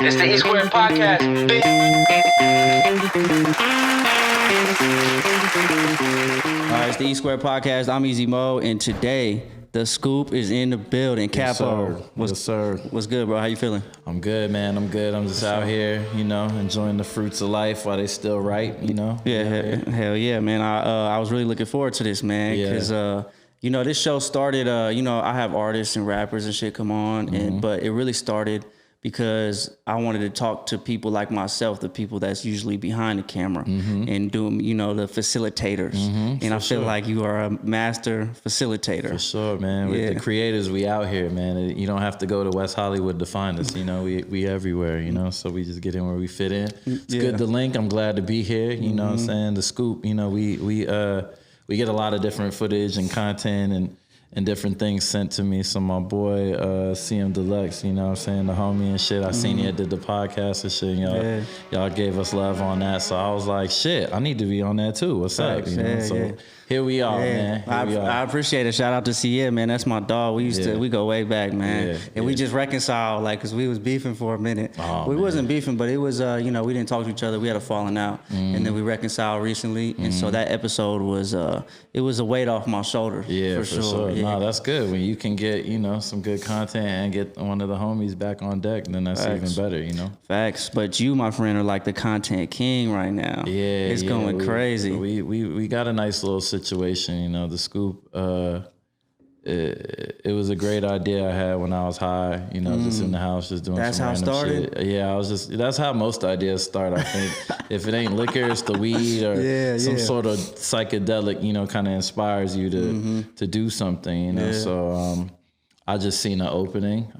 It's the E Square Podcast. All right, it's the E Square Podcast. I'm Easy Mo, and today the Scoop is in the building. Capo, Yes, sir. What's good, bro? How you feeling? I'm good, man. I'm good. I'm just out here, enjoying the fruits of life while they still ripe, Yeah, hell yeah, man. I was really looking forward to this, man, because this show started. I have artists and rappers and shit come on, but it really started because I wanted to talk to people like myself, the people that's usually behind the camera and doing, the facilitators. And I feel like you are a master facilitator. For sure, man. With the creators, we out here, man. You don't have to go to West Hollywood to find us. We everywhere, so we just get in where we fit in. It's good to link. I'm glad to be here. You know what I'm saying? The Scoop, we get a lot of different footage and content and different things sent to me. So my boy, CM Deluxe, the homie and shit. I seen he did the podcast and shit. Y'all gave us love on that. So I was like, shit, I need to be on that too. What's up? Here we are, man. I appreciate it. Shout out to CM, man. That's my dog. We go way back, man. We just reconciled, cause we was beefing for a minute. We wasn't beefing, but it was, we didn't talk to each other. We had a falling out, and then we reconciled recently. And so that episode was, it was a weight off my shoulders. Yeah, for sure. Yeah. No, that's good. When you can get, some good content and get one of the homies back on deck, then that's even better, Facts. But you, my friend, are like the content king right now. Yeah, it's going crazy. We got a nice little situation, the Scoop. It was a great idea I had when I was high, just in the house, just doing that's some random how it started? shit. Yeah, that's how most ideas start, I think. If it ain't liquor, it's the weed or some sort of psychedelic, kind of inspires you to do something, So I just seen an opening.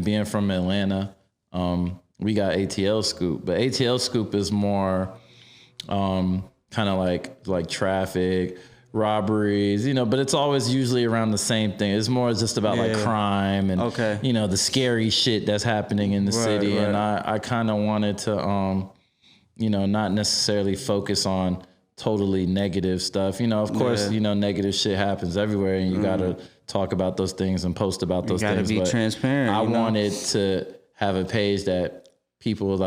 Being from Atlanta, we got ATL Scoop, but ATL Scoop is more kind of like traffic, robberies, but it's always usually around the same thing. It's more just about like crime and the scary shit that's happening in the city. Right. And I kind of wanted to not necessarily focus on totally negative stuff. Of course, negative shit happens everywhere, and you gotta talk about those things and post about those things. You gotta be transparent. I wanted to have a page that people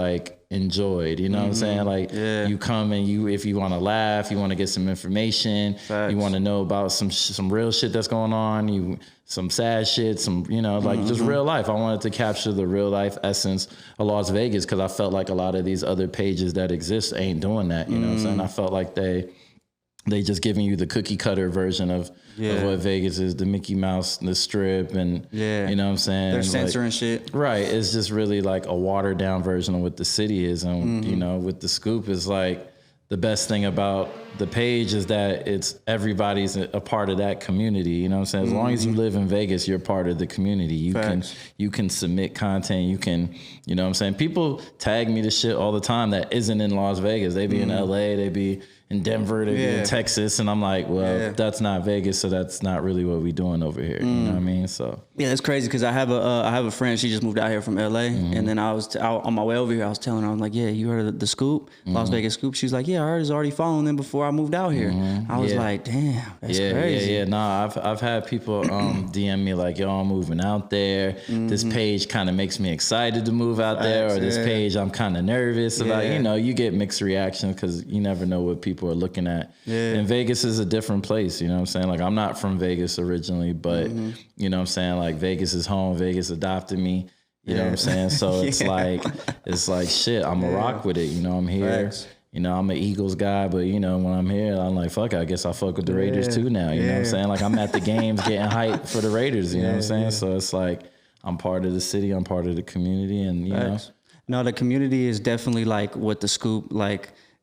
enjoyed, what I'm saying? You come and if you want to laugh, you want to get some information, you want to know about some real shit that's going on, some sad shit, some, just real life. I wanted to capture the real life essence of Las Vegas because I felt like a lot of these other pages that exist ain't doing that, what I'm saying? I felt like they just giving you the cookie cutter version of what Vegas is, the Mickey Mouse, the Strip, and you know what I'm saying? They're censoring shit. Right. It's just really like a watered down version of what the city is. And, with the Scoop is the best thing about the page is that everybody's a part of that community. You know what I'm saying? As long as you live in Vegas, you're part of the community. You can submit content. You can, you know what I'm saying? People tag me to shit all the time that isn't in Las Vegas. They be in LA, they be in Denver, they be in Texas. And I'm like, well, that's not Vegas. So that's not really what we doing over here. You know what I mean? So yeah, it's crazy. Cause I have a friend, she just moved out here from LA. And then I was on my way over here, I was telling her, I'm like, yeah, you heard of the Scoop, Las Vegas Scoop? She's like, yeah, I was already following them before I moved out here. I was like, damn, that's crazy. Yeah. Nah, I've had people DM me like, yo, I'm moving out there. This page kind of makes me excited to move out there, or this page I'm kind of nervous about. You get mixed reactions because you never know what people are looking at. And Vegas is a different place, you know what I'm saying? I'm not from Vegas originally, but you know what I'm saying? Vegas is home. Vegas adopted me. You know what I'm saying? So it's like shit, I'm a rock with it. I'm here. Facts. I'm an Eagles guy, but when I'm here, I'm like, fuck, I guess I fuck with the Raiders too now. You know what I'm saying? I'm at the games getting hyped for the Raiders, you know what I'm saying? So it's I'm part of the city, I'm part of the community, and No, the community is definitely what the Scoop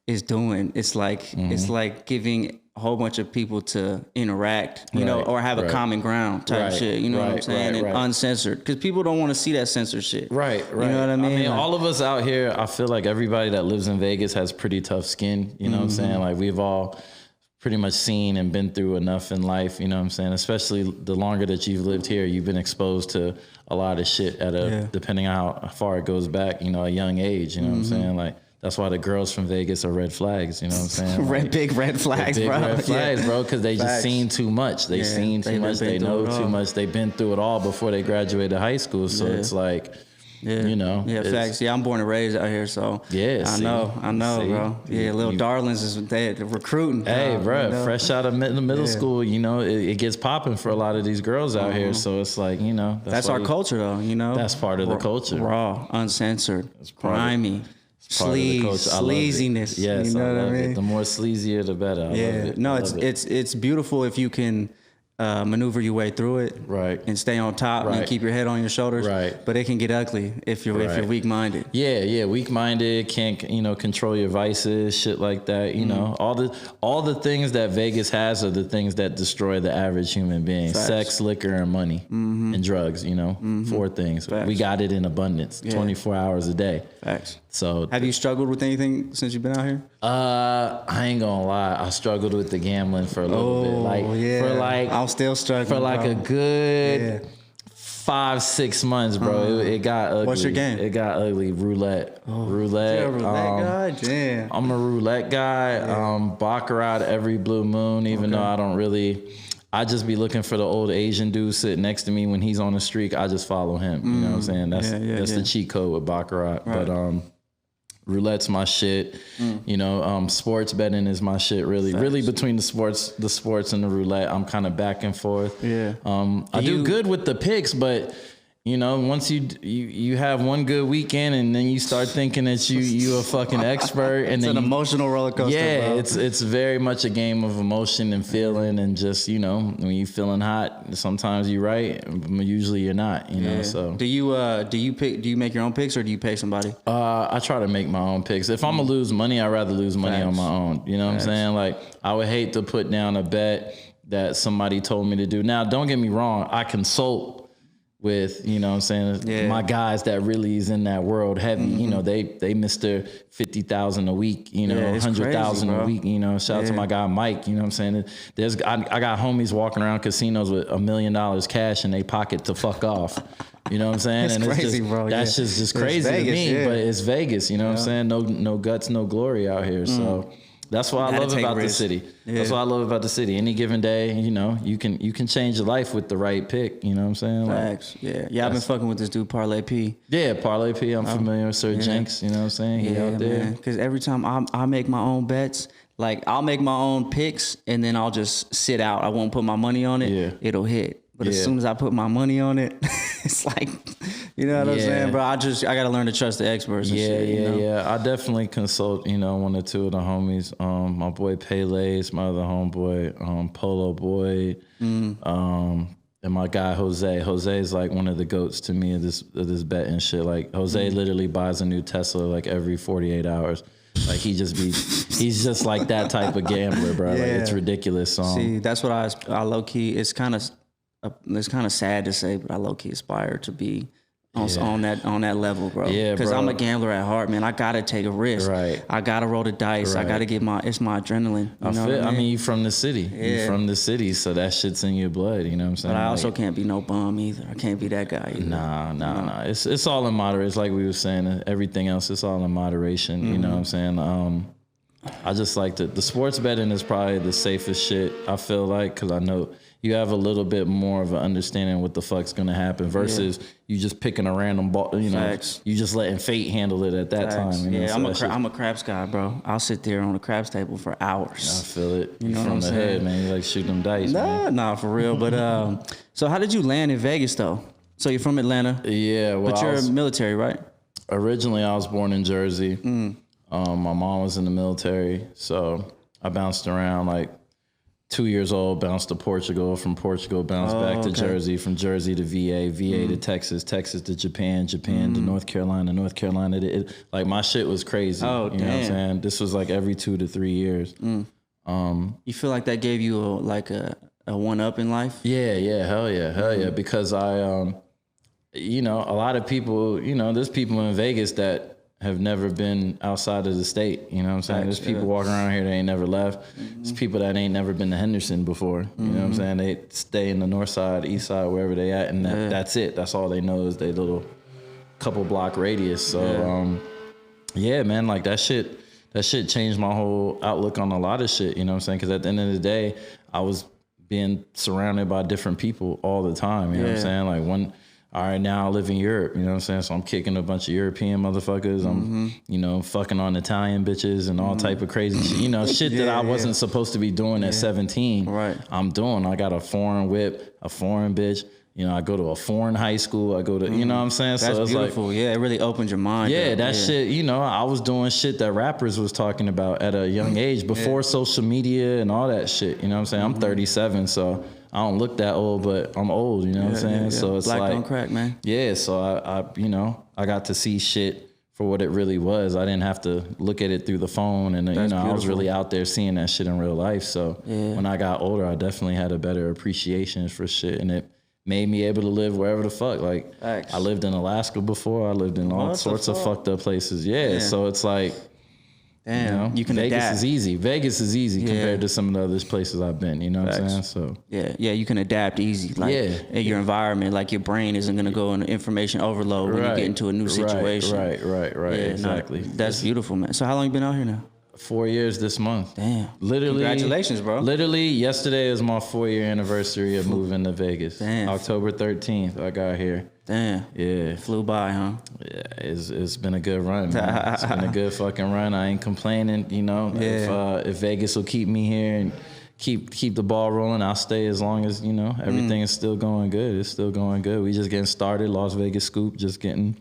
is doing. It's it's like giving a whole bunch of people to interact, or have a common ground type shit, you know what I'm saying? And uncensored, because people don't want to see that censored shit. Right. You know what I mean? All of us out here, I feel like everybody that lives in Vegas has pretty tough skin, you know what I'm saying? We've all pretty much seen and been through enough in life, you know what I'm saying? Especially the longer that you've lived here, you've been exposed to a lot of shit at depending on how far it goes back, a young age, you know what I'm saying? That's why the girls from Vegas are red flags, you know what I'm saying? Big red flags, big bro. Red flags, bro, because they just seen too much. They seen too much. They know too much. They've been through it all before they graduated high school. So it's Yeah. You know? Yeah, facts. Yeah, I'm born and raised out here, so yeah, I know, bro. Yeah, little darlings is they're recruiting. Hey, bro, fresh out of middle school, you know, it gets popping for a lot of these girls out here. So it's like, you know. That's our culture, though, you know. That's part of the culture. Raw, uncensored, grimy. Sleaziness. Yes, you know what I mean? The more sleazier, the better. I love it. No, it's beautiful if you can maneuver your way through it, right, and stay on top and keep your head on your shoulders, right. But it can get ugly if you're weak-minded. Yeah, weak-minded, can't control your vices, shit like that. You know, all the things that Vegas has are the things that destroy the average human being: sex, liquor, and money, and drugs. You know, 4 things. Facts. We got it in abundance, 24 hours a day. Facts. So, have you struggled with anything since you've been out here? I ain't gonna lie. I struggled with the gambling for a little bit. I'm still struggling for like a good 5-6 months, bro. It got ugly. What's your game? It got ugly. Roulette. You're a roulette guy? Damn. I'm a roulette guy. Baccarat every blue moon, even though I don't really. I just be looking for the old Asian dude sitting next to me when he's on a streak. I just follow him. You know what I'm saying? That's the cheat code with Baccarat. Right. But roulette's my shit. You know, sports betting is my shit. Really between the sports and the roulette, I'm kind of back and forth. Yeah. I do good with the picks, but you know, once you have one good weekend and then you start thinking that you a fucking expert, and it's then an emotional roller coaster. Yeah, bro. it's very much a game of emotion and feeling, and just, you know, when you feeling hot, sometimes you're right, usually you're not. You know, so do you make your own picks or do you pay somebody? I try to make my own picks. If I'm gonna lose money, I'd rather lose money on my own. You know what I'm saying? Like, I would hate to put down a bet that somebody told me to do. Now, don't get me wrong, I consult with, you know what I'm saying, my guys that really is in that world heavy. You know, they Mr. 50,000 a week, you know, 100,000 a week, you know. Shout out to my guy Mike, you know what I'm saying? I got homies walking around casinos with $1 million cash in their pocket to fuck off. You know what I'm saying? It's crazy, bro. That's just crazy Vegas, to me, but it's Vegas, you know what I'm saying? No guts, no glory out here. So that's what I love about the city. That's what I love about the city. Any given day, you know, you can change your life with the right pick. You know what I'm saying? Facts. Like, I've been fucking with this dude Parlay P. Yeah, Parlay P. I'm familiar with Sir Jenks. You know what I'm saying? He out there. Man. Because every time I make my own bets, like I'll make my own picks and then I'll just sit out. I won't put my money on it. Yeah. It'll hit. But as soon as I put my money on it, it's like, you know what I'm saying, bro? I got to learn to trust the experts and shit. You know? I definitely consult, you know, 1 or 2 of the homies. My boy Pele's, my other homeboy, Polo Boy, and my guy Jose. Jose is like one of the goats to me of this betting shit. Like, Jose literally buys a new Tesla like every 48 hours. Like, he's just like that type of gambler, bro. Like, it's ridiculous. See, that's what I low key. It's kind of sad to say, but I low key aspire to be on that level, bro. Yeah, because I'm a gambler at heart, man. I gotta take a risk. Right. I gotta roll the dice. Right. I gotta get it's my adrenaline. I mean, you from the city. Yeah. You from the city, so that shit's in your blood. You know what I'm saying? But I also can't be no bum either. I can't be that guy either. Nah. It's all in moderation. It's like we were saying. Everything else, it's all in moderation. You know what I'm saying? I just like the sports betting is probably the safest shit, I feel like, because I know you have a little bit more of an understanding of what the fuck's gonna happen versus you just picking a random ball. You know, you just letting fate handle it at that time. You know? I'm a craps guy, bro. I'll sit there on a craps table for hours. I feel it. You know from the head, man. You like shooting them dice. Nah, for real. But so how did you land in Vegas though? So you're from Atlanta. Yeah, well, but you're military, right? Originally, I was born in Jersey. My mom was in the military, so I bounced around like 2 years old, bounced to Portugal, from Portugal bounced back to Jersey, from Jersey to VA, VA to Texas, Texas to Japan, Japan to North Carolina, North Carolina to like my shit was crazy. You know what I'm saying? This was like every 2 to 3 years. You feel like that gave you a one up in life? Yeah, hell yeah. Because I you know, a lot of people, you know, there's people in Vegas that have never been outside of the state. You know what I'm saying? There's people walking around here that ain't never left. There's people that ain't never been to Henderson before. You know what I'm saying? They stay in the north side, east side, wherever they at, and that's it. That's all they know is their little couple block radius. So man, like that shit changed my whole outlook on a lot of shit. You know what I'm saying? Because at the end of the day, I was being surrounded by different people all the time. You know what I'm saying? Like all right, now I live in Europe, you know what I'm saying? So I'm kicking a bunch of European motherfuckers. I'm, you know, fucking on Italian bitches and all type of crazy shit. You know, shit that I wasn't supposed to be doing at 17. Right. I'm doing. I got a foreign whip, a foreign bitch. You know, I go to a foreign high school. I go to, you know what I'm saying? That's so it's beautiful. like, yeah, it really opens your mind. Yeah, that shit, you know, I was doing shit that rappers was talking about at a young age before social media and all that shit. You know what I'm saying? I'm 37, so I don't look that old, but I'm old, you know what I'm saying? So it's Black like, don't crack, man. Yeah, so I, you know, I got to see shit for what it really was. I didn't have to look at it through the phone, and you know, beautiful. I was really out there seeing that shit in real life. So when I got older, I definitely had a better appreciation for shit, and it made me able to live wherever the fuck. Like, I lived in Alaska before. I lived in all sorts of fucked up places. Yeah, so it's like, damn, you know, you can Vegas adapt. is easy. Vegas is easy compared to some of the other places I've been. You know what I'm saying? So yeah, you can adapt easy. Like in your environment, like your brain isn't gonna go into information overload when you get into a new situation. Right. Exactly. That's beautiful, man. So how long you been out here now? 4 years this month. Damn. Literally. Congratulations, bro. Literally, yesterday is my 4-year anniversary of moving to Vegas. Damn. October 13th, I got here. Damn. Yeah. Flew by, huh? Yeah, it's been a good run, man. It's been a good fucking run. I ain't complaining, you know. If Vegas will keep me here and keep the ball rolling, I'll stay as long as, you know, everything is still going good. It's still going good. We just getting started. Las Vegas Scoop, just getting,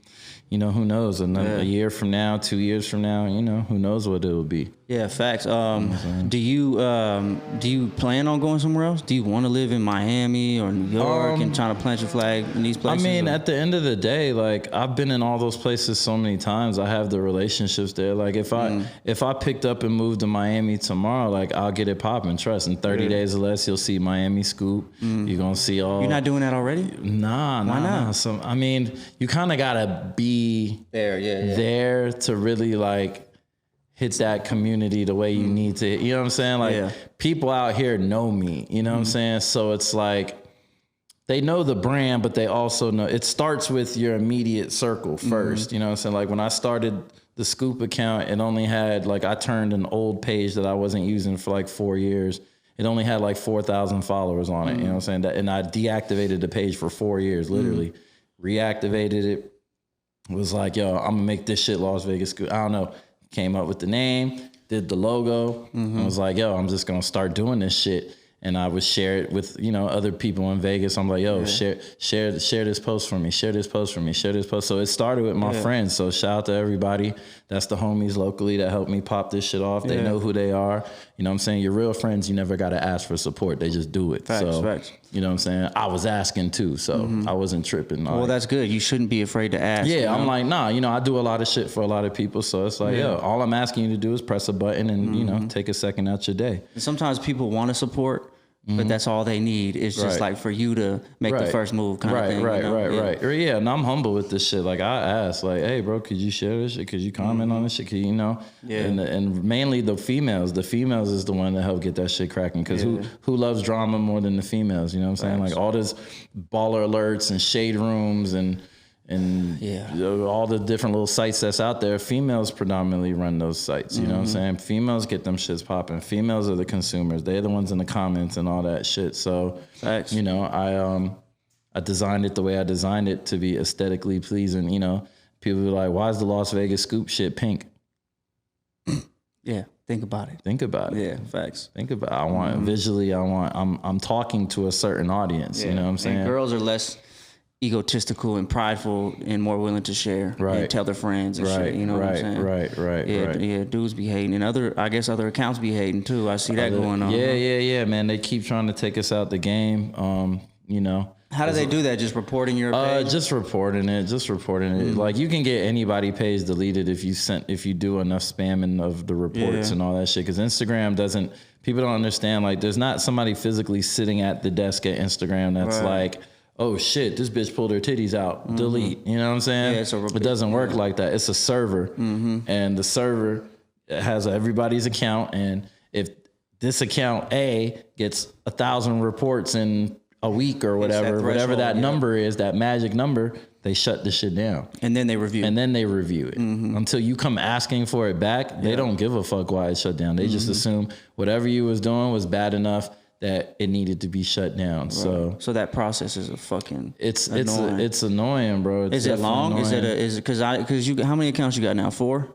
you know, who knows? A year from now, 2 years from now, you know, who knows what it will be. Yeah, facts. Do you plan on going somewhere else? Do you want to live in Miami or New York and trying to plant your flag in these places? I mean, at the end of the day, like, I've been in all those places so many times. I have the relationships there. Like, if I picked up and moved to Miami tomorrow, like, I'll get it popping. Trust. In 30 days or less, you'll see Miami Scoop. You're gonna see all. You're not doing that already? Nah. Why not? Nah. So, I mean, you kind of gotta be there to really like hit that community the way you need to. You know what I'm saying? Like, people out here know me. You know what I'm saying? So it's like, they know the brand, but they also know, it starts with your immediate circle first. You know what I'm saying? Like, when I started the Scoop account, it only had, like, I turned an old page that I wasn't using for like 4 years. It only had like 4,000 followers on it. You know what I'm saying? And I deactivated the page for 4 years, literally. Reactivated it. Was like, yo, I'm gonna make this shit Las Vegas Scoop. I don't know. Came up with the name, did the logo, and was like, yo, I'm just gonna start doing this shit. And I would share it with, you know, other people in Vegas. I'm like, yo, share this post for me, share this post for me, share this post. So it started with my friends. So shout out to everybody. That's the homies locally that helped me pop this shit off. They know who they are. You know what I'm saying? Your real friends, you never got to ask for support. They just do it. Facts. You know what I'm saying? I was asking too, so I wasn't tripping. Well, that's good. You shouldn't be afraid to ask. Yeah, you know? I'm like, nah, you know, I do a lot of shit for a lot of people. So it's like, yo, all I'm asking you to do is press a button and, you know, take a second out your day. And sometimes people want to support, but that's all they need. It's just like for you to make the first move kind of thing. Right. Yeah, and I'm humble with this shit. Like, I ask, like, hey, bro, could you share this shit? Could you comment on this shit? Could you know? Yeah. And mainly the females. The females is the one that help get that shit cracking. Because who loves drama more than the females? You know what I'm saying? Like, all this baller alerts and shade rooms and all the different little sites that's out there, females predominantly run those sites. You know what I'm saying? Females get them shits popping. Females are the consumers. They're the ones in the comments and all that shit. So, you know, I designed it the way I designed it to be aesthetically pleasing. You know, people be like, why is the Las Vegas Scoop shit pink? Yeah, think about it. Yeah, facts. Think about it. I want visually, I'm talking to a certain audience. You know what I'm saying? And girls are less egotistical and prideful and more willing to share and tell their friends and shit. You know what I'm saying? Right. Yeah, dudes be hating, and other accounts be hating too. I see that going on. Yeah, man. They keep trying to take us out the game. You know. How do they do that? Just reporting your page? Just reporting it. Like, you can get anybody page deleted if you do enough spamming of the reports and all that shit. Because Instagram doesn't. People don't understand. Like, there's not somebody physically sitting at the desk at Instagram that's like, oh shit, this bitch pulled her titties out. Delete. You know what I'm saying? Yeah, it doesn't work like that. It's a server, and the server has everybody's account. And if this account A gets 1,000 reports in a week or whatever that number is, that magic number, they shut the shit down. And then they review it. Until you come asking for it back, they don't give a fuck why it's shut down. They just assume whatever you was doing was bad enough that it needed to be shut down. Right. So that process is a fucking it's annoying, bro. It's is it long? Annoying. Is it because you how many accounts you got now? 4?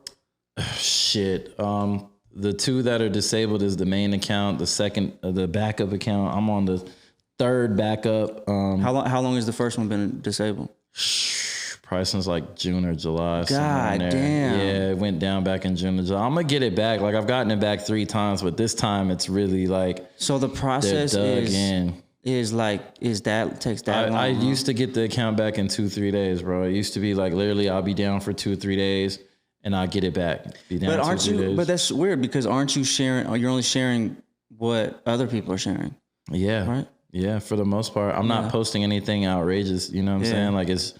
Shit. The 2 that are disabled is the main account. The second, the backup account. I'm on the 3rd backup. How long has the first one been disabled? Probably since like June or July. God damn. Yeah, it went down back in June or July. I'm gonna get it back. Like I've gotten it back 3 times, but this time it's really like. So the process takes that long. I used to get the account back in 2-3 days, bro. It used to be like literally I'll be down for 2 or 3 days and I'll get it back. Be down but aren't you? Days. But that's weird because aren't you sharing? Or you're only sharing what other people are sharing. Yeah. Right. Yeah, for the most part, I'm not posting anything outrageous. You know what I'm saying? Like if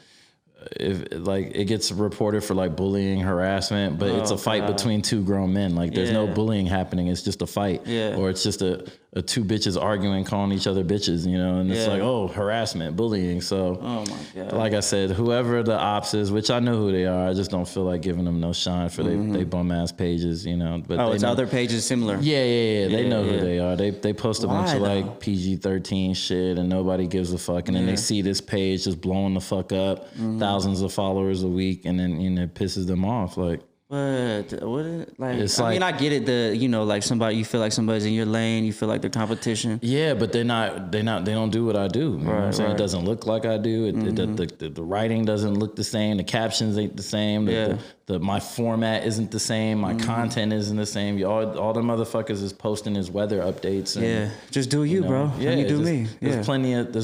like it gets reported for like bullying, harassment, but it's a fight between 2 grown men. Like there's no bullying happening. It's just a fight, or it's just a 2 bitches arguing, calling each other bitches. You know, and it's like harassment, bullying. So, oh my God. Like I said, whoever the ops is, which I know who they are, I just don't feel like giving them no shine for they bum ass pages. You know, but it's other pages similar. Yeah. They know who they are. They post a bunch of like PG-13 shit, and nobody gives a fuck. And then they see this page just blowing the fuck up. Thousands of followers a week, and then it pisses them off. Like, but what I mean, I get it. Like somebody, you feel like somebody's in your lane. You feel like they're competition. Yeah, but they don't do what I do. You know what I'm saying? It doesn't look like I do. The writing doesn't look the same. The captions ain't the same. My format isn't the same. My content isn't the same. All the motherfuckers is posting his weather updates. And, just do you, bro. Yeah, you do me. There's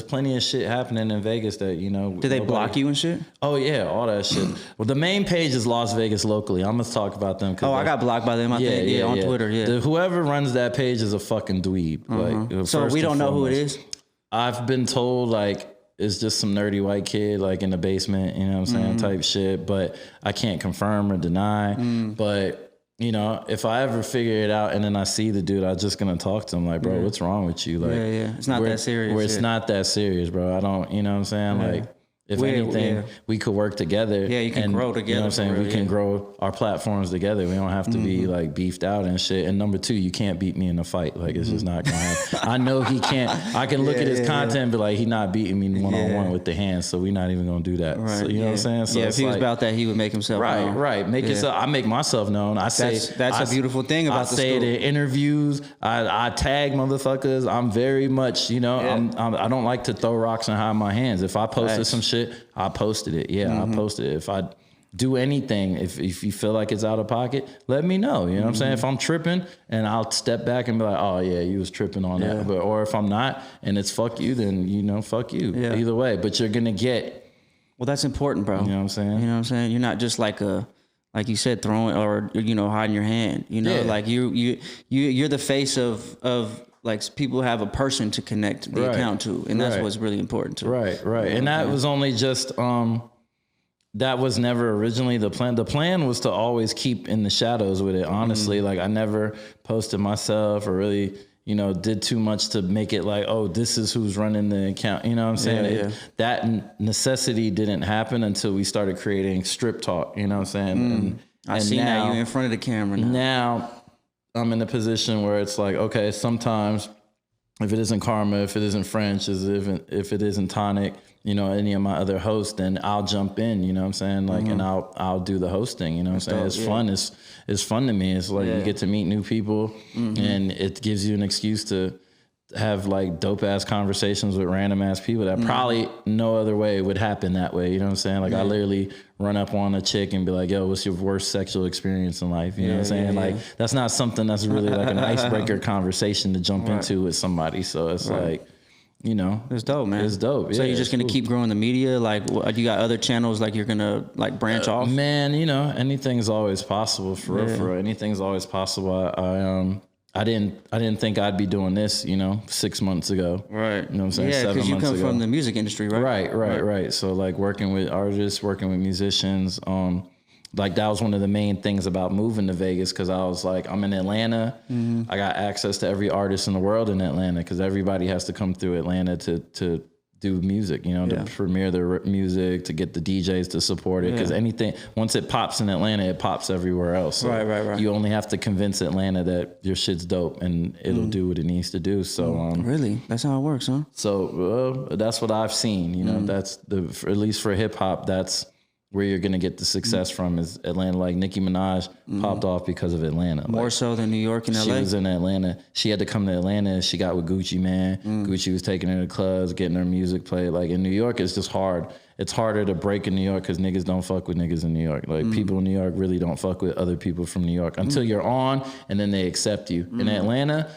plenty of shit happening in Vegas that Do they block you and shit? Oh yeah, all that shit. Well, the main page is Las Vegas locally. I'm gonna talk about them. I got blocked by them. I think on Twitter. Yeah. Whoever runs that page is a fucking dweeb. Like, so we don't know who it is. I've been told like. It's just some nerdy white kid like in the basement, you know what I'm saying, type shit. But I can't confirm or deny. But, if I ever figure it out and then I see the dude, I'm just going to talk to him like, bro, what's wrong with you? Like, it's not that serious. It's not that serious, bro. I don't, you know what I'm saying? Like, if anything, we could work together. Yeah, you can grow together. You know what I'm saying? We can grow our platforms together. We don't have to be like beefed out and shit. And number 2, you can't beat me in a fight. Like it's just not gonna happen. I know he can't. I can look at his content and be like, he not beating me one-on-one with the hands, so we're not even gonna do that. Right. So you know what I'm saying? So if he was about that, he would make himself known. Right. Make yourself. I make myself known. That's a beautiful thing about the school. I say it in interviews. I tag motherfuckers. I'm very much, I don't like to throw rocks and hide my hands. If I posted some shit, I posted it. Yeah, I posted it. If I do anything, if you feel like it's out of pocket, let me know. You know what I'm saying? If I'm tripping, and I'll step back and be like, oh yeah, you was tripping on that. Or if I'm not, and it's fuck you, then fuck you. Yeah. Either way, but you're gonna get. Well, that's important, bro. You know what I'm saying? You know what I'm saying? You're not just like like you said, throwing or hiding your hand. Like you're the face of. Like people have a person to connect the account to, and that's what's really important too. Right. And that was only just that was never originally the plan. The plan was to always keep in the shadows with it. Honestly, like I never posted myself or really, did too much to make it like, oh, this is who's running the account. You know what I'm saying? That necessity didn't happen until we started creating Strip Talk. You know what I'm saying? I see now you in front of the camera now I'm in a position where it's like, okay, sometimes if it isn't Karma, if it isn't French, if it isn't Tonic, any of my other hosts, then I'll jump in, you know what I'm saying? Like, and I'll do the hosting, you know what I'm saying? It's fun. It's fun to me. It's like you get to meet new people and it gives you an excuse to have like dope ass conversations with random ass people that probably no other way would happen that way. You know what I'm saying? Like I literally run up on a chick and be like, yo, what's your worst sexual experience in life? You know what I'm saying? Like that's not something that's really like an icebreaker conversation to jump into with somebody. So it's like, it's dope, man. It's dope. So you're just going to keep growing the media? Like you got other channels like you're going to like branch off? Man, anything's always possible for real. Anything's always possible. I didn't think I'd be doing this, 6 months ago. Right. You know what I'm saying? Yeah, because you come from the music industry, right? Right. So like working with artists, working with musicians, like that was one of the main things about moving to Vegas, because I was like, I'm in Atlanta. I got access to every artist in the world in Atlanta, because everybody has to come through Atlanta to do music, you know, to premiere their music, to get the DJs to support it. Because anything, once it pops in Atlanta, it pops everywhere else. So right. you only have to convince Atlanta that your shit's dope and it'll do what it needs to do. So really, that's how it works, huh? So that's what I've seen. You know, that's at least for hip hop, that's where you're gonna get the success from is Atlanta. Like Nicki Minaj popped off because of Atlanta. More so than New York and LA. She was in Atlanta. She had to come to Atlanta. She got with Gucci Man. Gucci was taking her to clubs, getting her music played. Like in New York, it's just hard. It's harder to break in New York because niggas don't fuck with niggas in New York. Like people in New York really don't fuck with other people from New York until you're on and then they accept you. In Atlanta,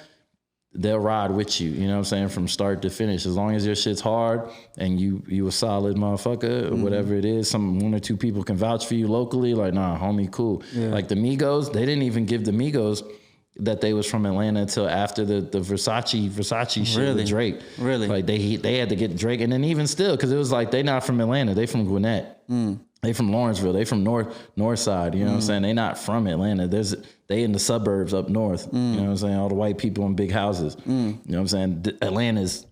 they'll ride with you, you know what I'm saying, from start to finish. As long as your shit's hard and you a solid motherfucker or whatever it is, one or two people can vouch for you locally, like, nah, homie, cool. Yeah. Like the Migos, they didn't even give the Migos that they was from Atlanta until after the Versace shit with Drake. Really? Like they had to get Drake. And then even still, because it was like, they not from Atlanta, they from Gwinnett. They from Lawrenceville. They from north side. You know what I'm saying? They not from Atlanta. They in the suburbs up north. You know what I'm saying? All the white people in big houses. You know what I'm saying? Atlanta's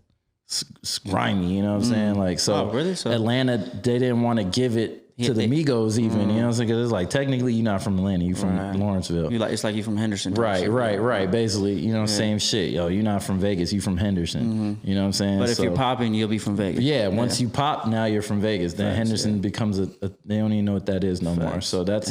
grimy. You know what I'm saying? Like so. Oh, really? So Atlanta, they didn't want to give it to the Migos even. You know what I'm saying? Because it's like technically you're not from Atlanta. You from Lawrenceville. It's like you from Henderson. Right. Basically, you know, same shit. Yo, you're not from Vegas. You from Henderson. You know what I'm saying? But if you're popping, you'll be from Vegas. Yeah. Once you pop, now you're from Vegas. Then Henderson becomes they don't even know what that is no more. So that's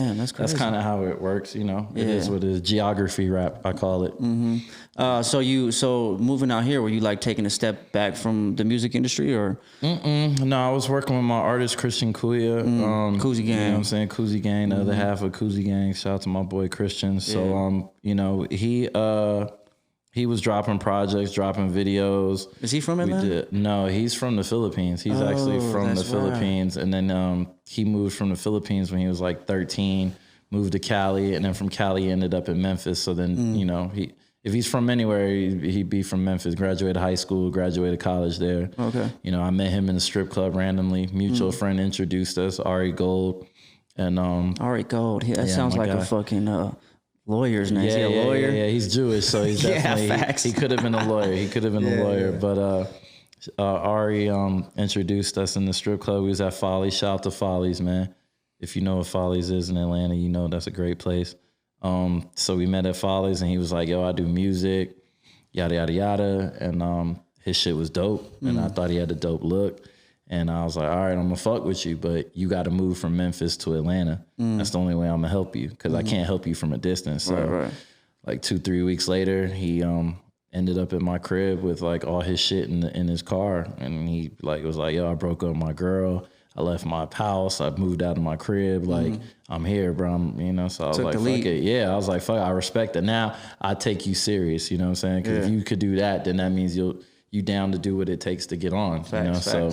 kind of how it works. You know, it is what it is. Geography rap, I call it. So moving out here, were you like taking a step back from the music industry or? No, I was working with my artist Christian Kuya. Kuzi Gang. You know what I'm saying? Kuzi Gang, the other half of Kuzi Gang. Shout out to my boy Christian. So you know, he was dropping projects, dropping videos. Is he from Atlanta? No, he's from the Philippines. He's actually from the Philippines. And then he moved from the Philippines when he was like 13, moved to Cali, and then from Cali he ended up in Memphis. So then, you know, if he's from anywhere, he'd be from Memphis. Graduated high school, graduated college there. Okay. You know, I met him in the strip club randomly. Mutual friend introduced us, Ari Gold. And Ari Gold. That sounds like a fucking lawyer's name. Is he a lawyer? Yeah, he's Jewish, so he's definitely he could have been a lawyer. But Ari introduced us in the strip club. We was at Follies. Shout out to Follies, man. If you know what Follies is in Atlanta, you know that's a great place. So we met at Follies and he was like, yo, I do music, yada, yada, yada. And his shit was dope. And I thought he had a dope look. And I was like, all right, I'm gonna fuck with you, but you got to move from Memphis to Atlanta. That's the only way I'm gonna help you because I can't help you from a distance. So like 2-3 weeks later, he ended up at my crib with like all his shit in his car. And he like was like, yo, I broke up with my girl. I left my house. I moved out of my crib. Like, I'm here, bro. You know, so I was like, fuck it. Yeah, I was like, fuck, I respect it. Now I take you serious. You know what I'm saying? Because if you could do that, then that means you down to do what it takes to get on. Facts. So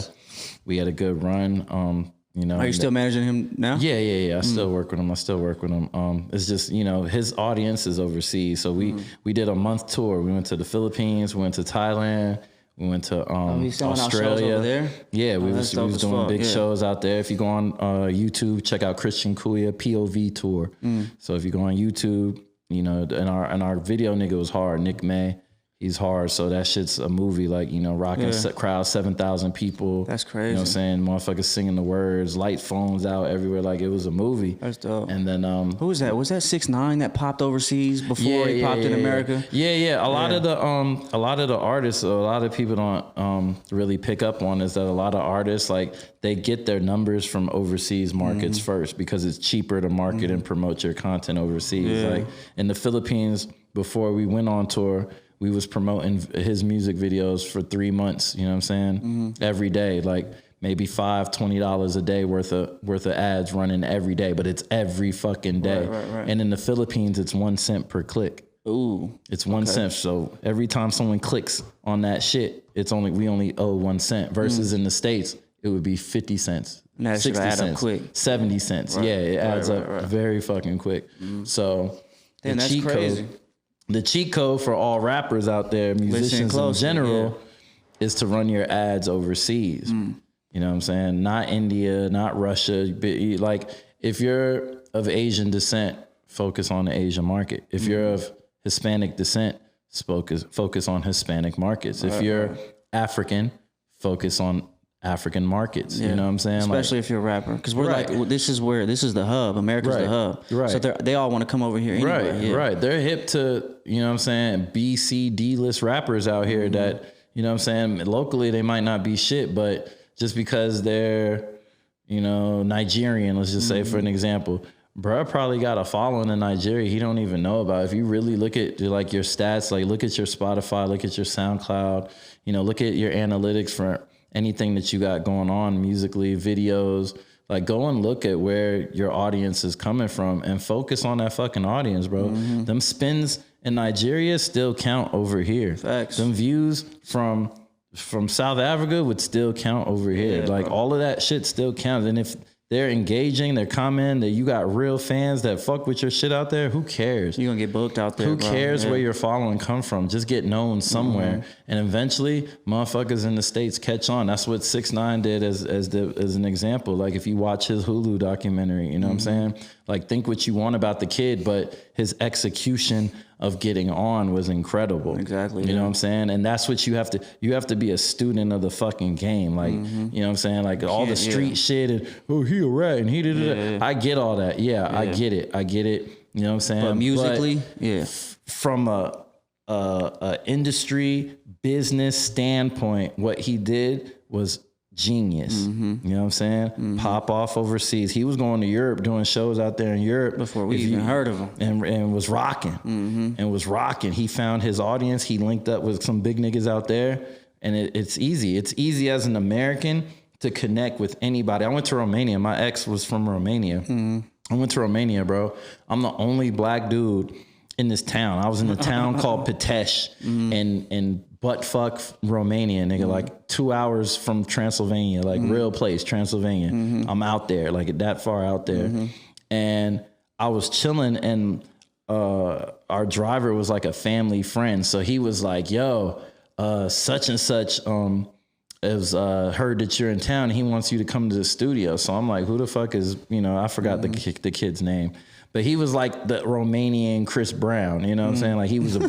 we had a good run. You know, are you still managing him now? Yeah. I still work with him. It's just, you know, his audience is overseas. So we did a month tour. We went to the Philippines. We went to Thailand. We went to Australia. Over there? Yeah, we was doing big shows out there. If you go on YouTube, check out Christian Kuya POV tour. So if you go on YouTube, you know, and our video nigga was hard. Nick May, he's hard. So that shit's a movie, like, you know, rocking crowd, 7,000 people. That's crazy. You know what I'm saying? Motherfuckers singing the words, light phones out everywhere, like it was a movie. That's dope. And then who was that? Was that 6ix9ine that popped overseas before he popped in America? Yeah. A lot of the artists, a lot of people don't really pick up on is that a lot of artists, like, they get their numbers from overseas markets first because it's cheaper to market and promote your content overseas. Like in the Philippines, before we went on tour, we was promoting his music videos for 3 months, you know what I'm saying? Every day, like maybe $20 a day worth of ads running every day, but it's every fucking day. Right. And in the Philippines, it's 1 cent per click. Ooh. It's 1 cent. So every time someone clicks on that shit, we only owe 1 cent versus in the States, it would be 50 cents. 60 cents, up quick. 70 cents. Right. Yeah, it adds up very fucking quick. So damn, that's crazy. The cheat code for all rappers out there, musicians in general, is to run your ads overseas. You know what I'm saying? Not India, not Russia. Like, if you're of Asian descent, focus on the Asian market. If you're of Hispanic descent, focus on Hispanic markets. If you're African, focus on African markets. You know what I'm saying? Especially if you're a rapper. Because we're like, well, this is the hub. America's the hub. Right. So they all want to come over here anyway. Right. They're hip to, you know what I'm saying, B, C, D list rappers out here that, you know what I'm saying, locally they might not be shit, but just because they're, you know, Nigerian, let's just say for an example, bruh probably got a following in Nigeria he don't even know about. If you really look at like your stats, like look at your Spotify, look at your SoundCloud, you know, look at your analytics for anything that you got going on musically, videos, like go and look at where your audience is coming from and focus on that fucking audience, bro. Them spins in Nigeria still count over here. Facts. Them views from South Africa would still count over here. Yeah, like all of that shit still counts. And if they're engaging, they're commenting, that you got real fans that fuck with your shit out there, who cares? You're going to get booked out there, Who cares where your following come from? Just get known somewhere. And eventually, motherfuckers in the States catch on. That's what 6ix9ine did as an example. Like, if you watch his Hulu documentary, you know what I'm saying? Like, think what you want about the kid, but his execution of getting on was incredible. Exactly. You know what I'm saying? And that's what you have to be a student of the fucking game. Like, you know what I'm saying? Like all the street shit and, oh, he a rat and he did it. I get all that. Yeah, I get it. You know what I'm saying? But musically, From a industry business standpoint, what he did was genius. You know what I'm saying? Pop off overseas. He was going to Europe, doing shows out there in Europe before we even heard of him, and was rocking. He found his audience. He linked up with some big niggas out there, and it's easy. It's easy as an American to connect with anybody. I went to Romania. My ex was from Romania. I went to Romania, bro. I'm the only black dude in this town. I was in a town called Pitești in buttfuck Romania, nigga, like 2 hours from Transylvania, like real place, Transylvania. I'm out there, like that far out there. And I was chilling, and our driver was like a family friend. So he was like, yo, such and such has heard that you're in town. He wants you to come to the studio. So I'm like, who the fuck is, you know, I forgot the kid's name. But he was like the Romanian Chris Brown, you know what I'm saying? Like he was a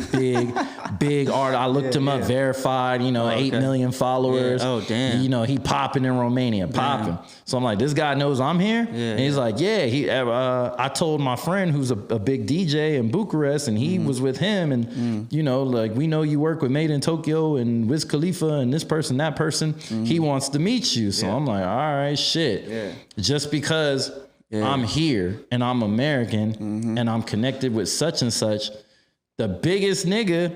big artist. I looked him up, verified, you know, 8 million followers. Yeah. Oh, damn. You know, he popping in Romania, popping. So I'm like, this guy knows I'm here? Yeah. And he's like, yeah. I told my friend who's a big DJ in Bucharest, and he was with him. And, you know, like, we know you work with Made in Tokyo and Wiz Khalifa and this person, that person. He wants to meet you. So I'm like, all right, shit. Yeah. Just because... I'm here and I'm American and I'm connected with such and such, the biggest nigga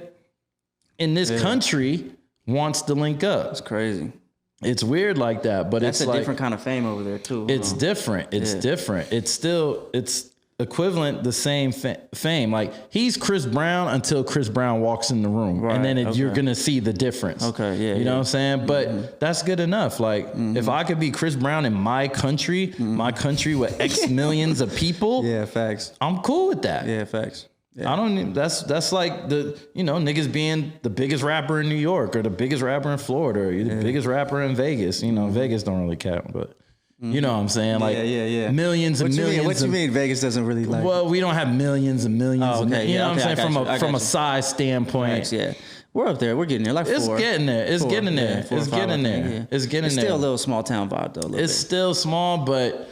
in this country wants to link up. It's crazy. It's weird like that, but that's it's a like, different kind of fame over there too. It's different. It's different. It's equivalent, the same fame. Like he's Chris Brown until Chris Brown walks in the room, and then you're gonna see the difference. You know what I'm saying? But that's good enough. Like if I could be Chris Brown in my country with X millions of people, facts. I'm cool with that. Yeah, facts. Yeah. I don't. That's like the, you know, niggas being the biggest rapper in New York or the biggest rapper in Florida or the biggest rapper in Vegas. You know, Vegas don't really count, but. You know what I'm saying? Like millions and millions. What you mean Vegas doesn't really like? Well, we don't have millions and millions. Oh, okay. You know what I'm saying? From a size standpoint. Thanks, we're up there. We're getting there. Like it's getting there. It's getting there. It's getting there. It's getting there. It's still a little small town vibe though. It's still small, but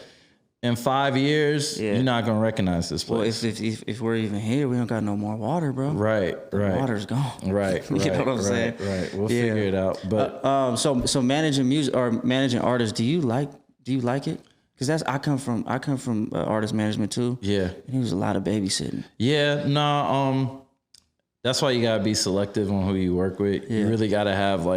in 5 years, you're not gonna recognize this place. Well, if we're even here, we don't got no more water, bro. Right. The water's gone. Right. You know what I'm saying? Right. We'll figure it out. But so managing music or managing artists, do you like it? Because I come from artist management too. Yeah, and it was a lot of babysitting. Yeah, no, that's why you gotta be selective on who you work with. You really gotta have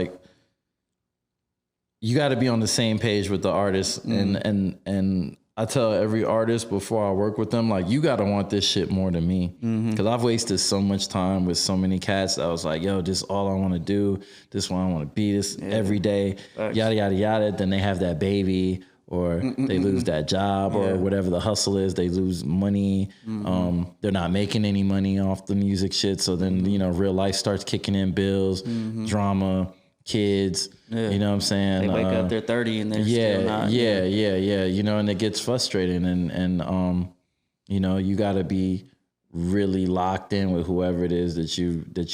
you gotta be on the same page with the artist. And I tell every artist before I work with them, like, you gotta want this shit more than me, because I've wasted so much time with so many cats that I was like, yo, this all I want to do, this one I want to be, this every day, yada yada yada. Then they have that baby. Or they lose that job or whatever the hustle is. They lose money. They're not making any money off the music shit. So then, you know, real life starts kicking in, bills, drama, kids. You know what I'm saying? They wake up, they're 30 and they're still not. Yeah. You know, and it gets frustrating. And you know, you got to be really locked in with whoever it is that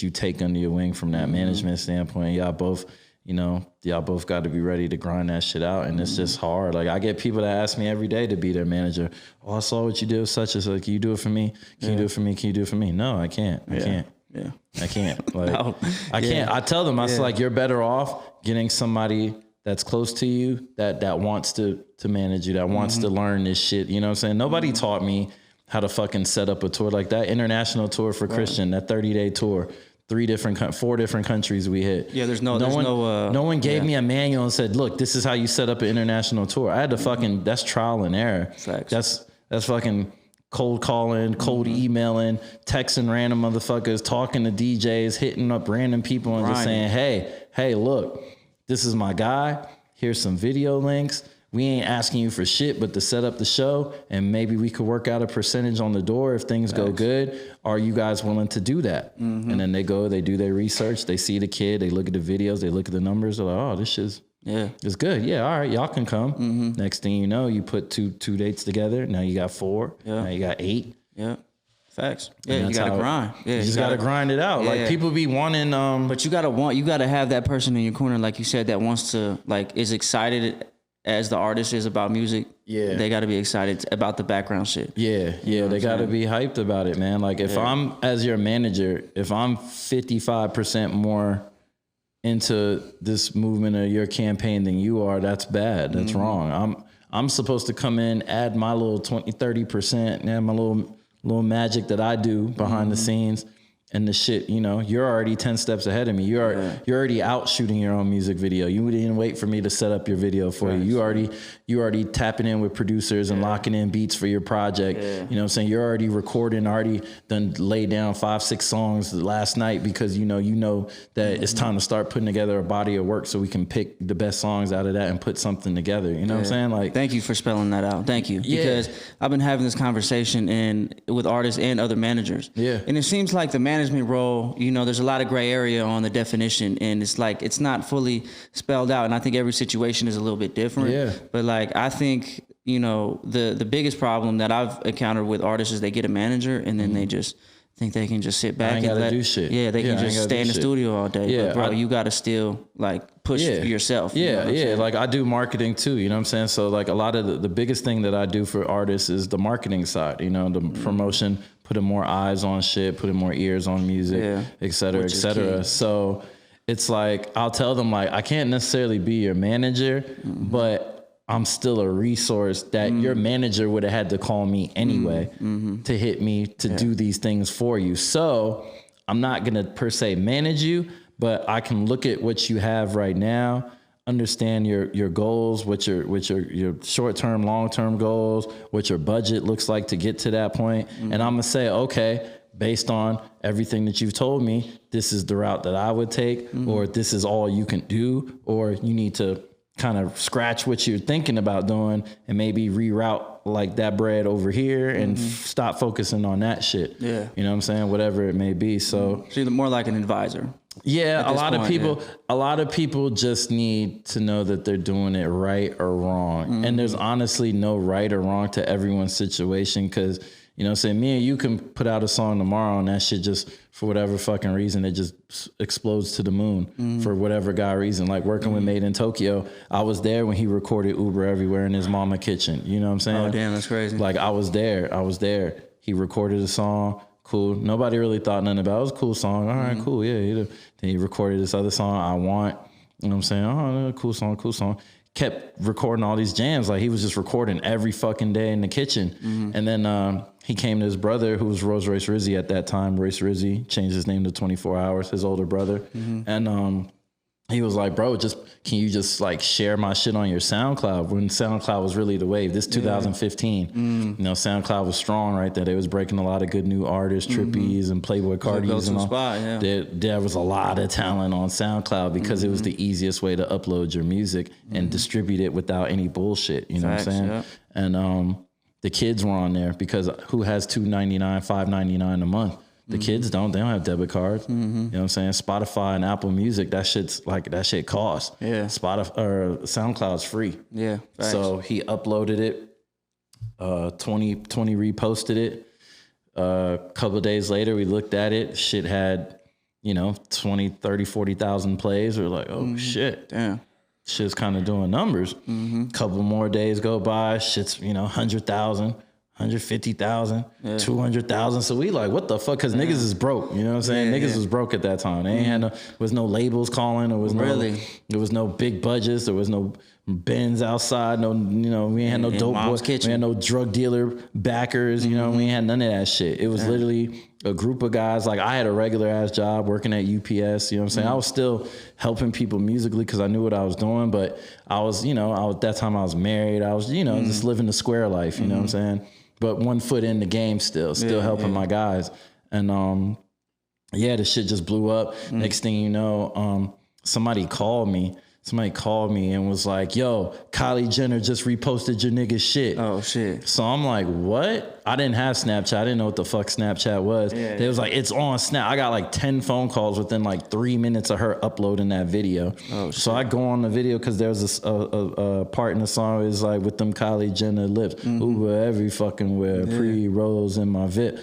you take under your wing from that management standpoint. Y'all both, you know, y'all both got to be ready to grind that shit out. And it's just hard. Like I get people that ask me every day to be their manager. Oh, I saw what you did with such and such. Can you do it for me? Can you do it for me? Can you do it for me? No, I can't. I can't. Yeah. I can't. Like No. I can't. I tell them, I was like, you're better off getting somebody that's close to you that wants to manage you, that wants to learn this shit. You know what I'm saying? Nobody taught me how to fucking set up a tour like that. International tour for Christian, that 30-day tour. 4 different countries we hit. Yeah, no one gave me a manual and said, look, this is how you set up an international tour. I had to fucking, that's trial and error. Facts. That's fucking cold calling, cold emailing, texting random motherfuckers, talking to DJs, hitting up random people and just saying, hey, look, this is my guy. Here's some video links. We ain't asking you for shit, but to set up the show, and maybe we could work out a percentage on the door if things go good. Are you guys willing to do that? And then they go, they do their research, they see the kid, they look at the videos, they look at the numbers, they're like, oh, this shit's it's good. Yeah, all right, y'all can come. Next thing you know, you put two dates together. Now you got 4. Now you got 8. Yeah. Facts. Yeah, you gotta grind. Yeah, you just gotta grind it out. Yeah. Like people be wanting, but you gotta have that person in your corner, like you said, that wants to, like, is excited as the artist is about music. Yeah, they got to be excited about the background shit. Yeah, they got to be hyped about it, man. Like if I'm, as your manager, if I'm 55% more into this movement or your campaign than you are, that's bad. That's wrong. I'm supposed to come in, add my little 20-30%, and my little magic that I do behind the scenes. And the shit, you know, you're already 10 steps ahead of me. You're already out shooting your own music video. You didn't wait for me to set up your video for you. You already tapping in with producers and locking in beats for your project. You know what I'm saying? You're already recording, already done laid down 5-6 songs last night because you know that it's time to start putting together a body of work so we can pick the best songs out of that and put something together. You know what I'm saying? Like, thank you for spelling that out. Thank you. Because I've been having this conversation with artists and other managers. Yeah. And it seems like the management role, you know, there's a lot of gray area on the definition, and it's like it's not fully spelled out. And I think every situation is a little bit different. Yeah. But like I think, you know, the biggest problem that I've encountered with artists is they get a manager and then they just think they can just sit back and do shit. Yeah, they can just stay in the studio all day. Yeah, but bro, you got to still like push yourself. Yeah, like I do marketing too, you know what I'm saying? So like a lot of the biggest thing that I do for artists is the marketing side, you know, the promotion, putting more eyes on shit, putting more ears on music, et cetera, et cetera. So it's like, I'll tell them like, I can't necessarily be your manager, but I'm still a resource that your manager would have had to call me anyway to hit me to do these things for you. So I'm not going to per se manage you, but I can look at what you have right now, understand your goals, what your short-term, long-term goals, what your budget looks like to get to that point. And I'm going to say, okay, based on everything that you've told me, this is the route that I would take, or this is all you can do, or you need to kind of scratch what you're thinking about doing and maybe reroute like that bread over here and stop focusing on that shit. Yeah. You know what I'm saying? Whatever it may be. So you're more like an advisor. Yeah. A lot of people just need to know that they're doing it right or wrong. And there's honestly no right or wrong to everyone's situation. 'Cause you know what I'm saying? Me and you can put out a song tomorrow and that shit just, for whatever fucking reason, it just explodes to the moon for whatever guy reason. Like working with Made in Tokyo, I was there when he recorded Uber Everywhere in his mama kitchen. You know what I'm saying? Oh, damn, that's crazy. Like I was there. He recorded a song. Cool. Nobody really thought nothing about it. It was a cool song. All right, cool. Yeah. Then he recorded this other song, I Want. You know what I'm saying? Oh, cool song. Kept recording all these jams. Like he was just recording every fucking day in the kitchen. And then he came to his brother, who was Rolls Royce Rizzy at that time. Royce Rizzy changed his name to 24 Hours, his older brother. And he was like, bro, can you just like share my shit on your SoundCloud? When SoundCloud was really the wave. This 2015. You know, SoundCloud was strong right there. They was breaking a lot of good new artists, Trippies and Playboy Cardis and all. Spot, there was a lot of talent on SoundCloud because it was the easiest way to upload your music and distribute it without any bullshit. You know what I'm saying? Yeah. And the kids were on there because who has $2.99, $5.99 a month? The kids don't. They don't have debit cards. You know what I'm saying? Spotify and Apple Music, that shit costs. Yeah. Spotify or SoundCloud's free. Yeah. Facts. So he uploaded it. 20 reposted it. A couple of days later, we looked at it. Shit had 20, 30, 40,000 plays. We're like, oh shit. Damn. Shit's kind of doing numbers. Couple more days go by, shit's, 100,000, 150,000, 200,000. So we like, what the fuck? Cause niggas is broke. You know what I'm saying? Niggas was broke at that time. They ain't had was no labels calling. There was no big budgets. There was no Benz outside. No, we ain't had no dope boys. We had no drug dealer backers. We ain't had none of that shit. It was literally a group of guys. Like I had a regular ass job working at UPS. You know what I'm saying? I was still helping people musically because I knew what I was doing. But I was, at that time I was married. I was, just living the square life. You know what I'm saying? But 1 foot in the game still helping my guys. And the shit just blew up. Next thing you know, somebody called me and was like, yo, Kylie Jenner just reposted your nigga's shit. Oh, shit. So I'm like, what? I didn't have Snapchat. I didn't know what the fuck Snapchat was. They was like, it's on Snap. I got like 10 phone calls within like 3 minutes of her uploading that video. Oh, shit. So I go on the video because there was a part in the song is like, with them Kylie Jenner lips, Uber every fucking where, pre-rolls in my VIP.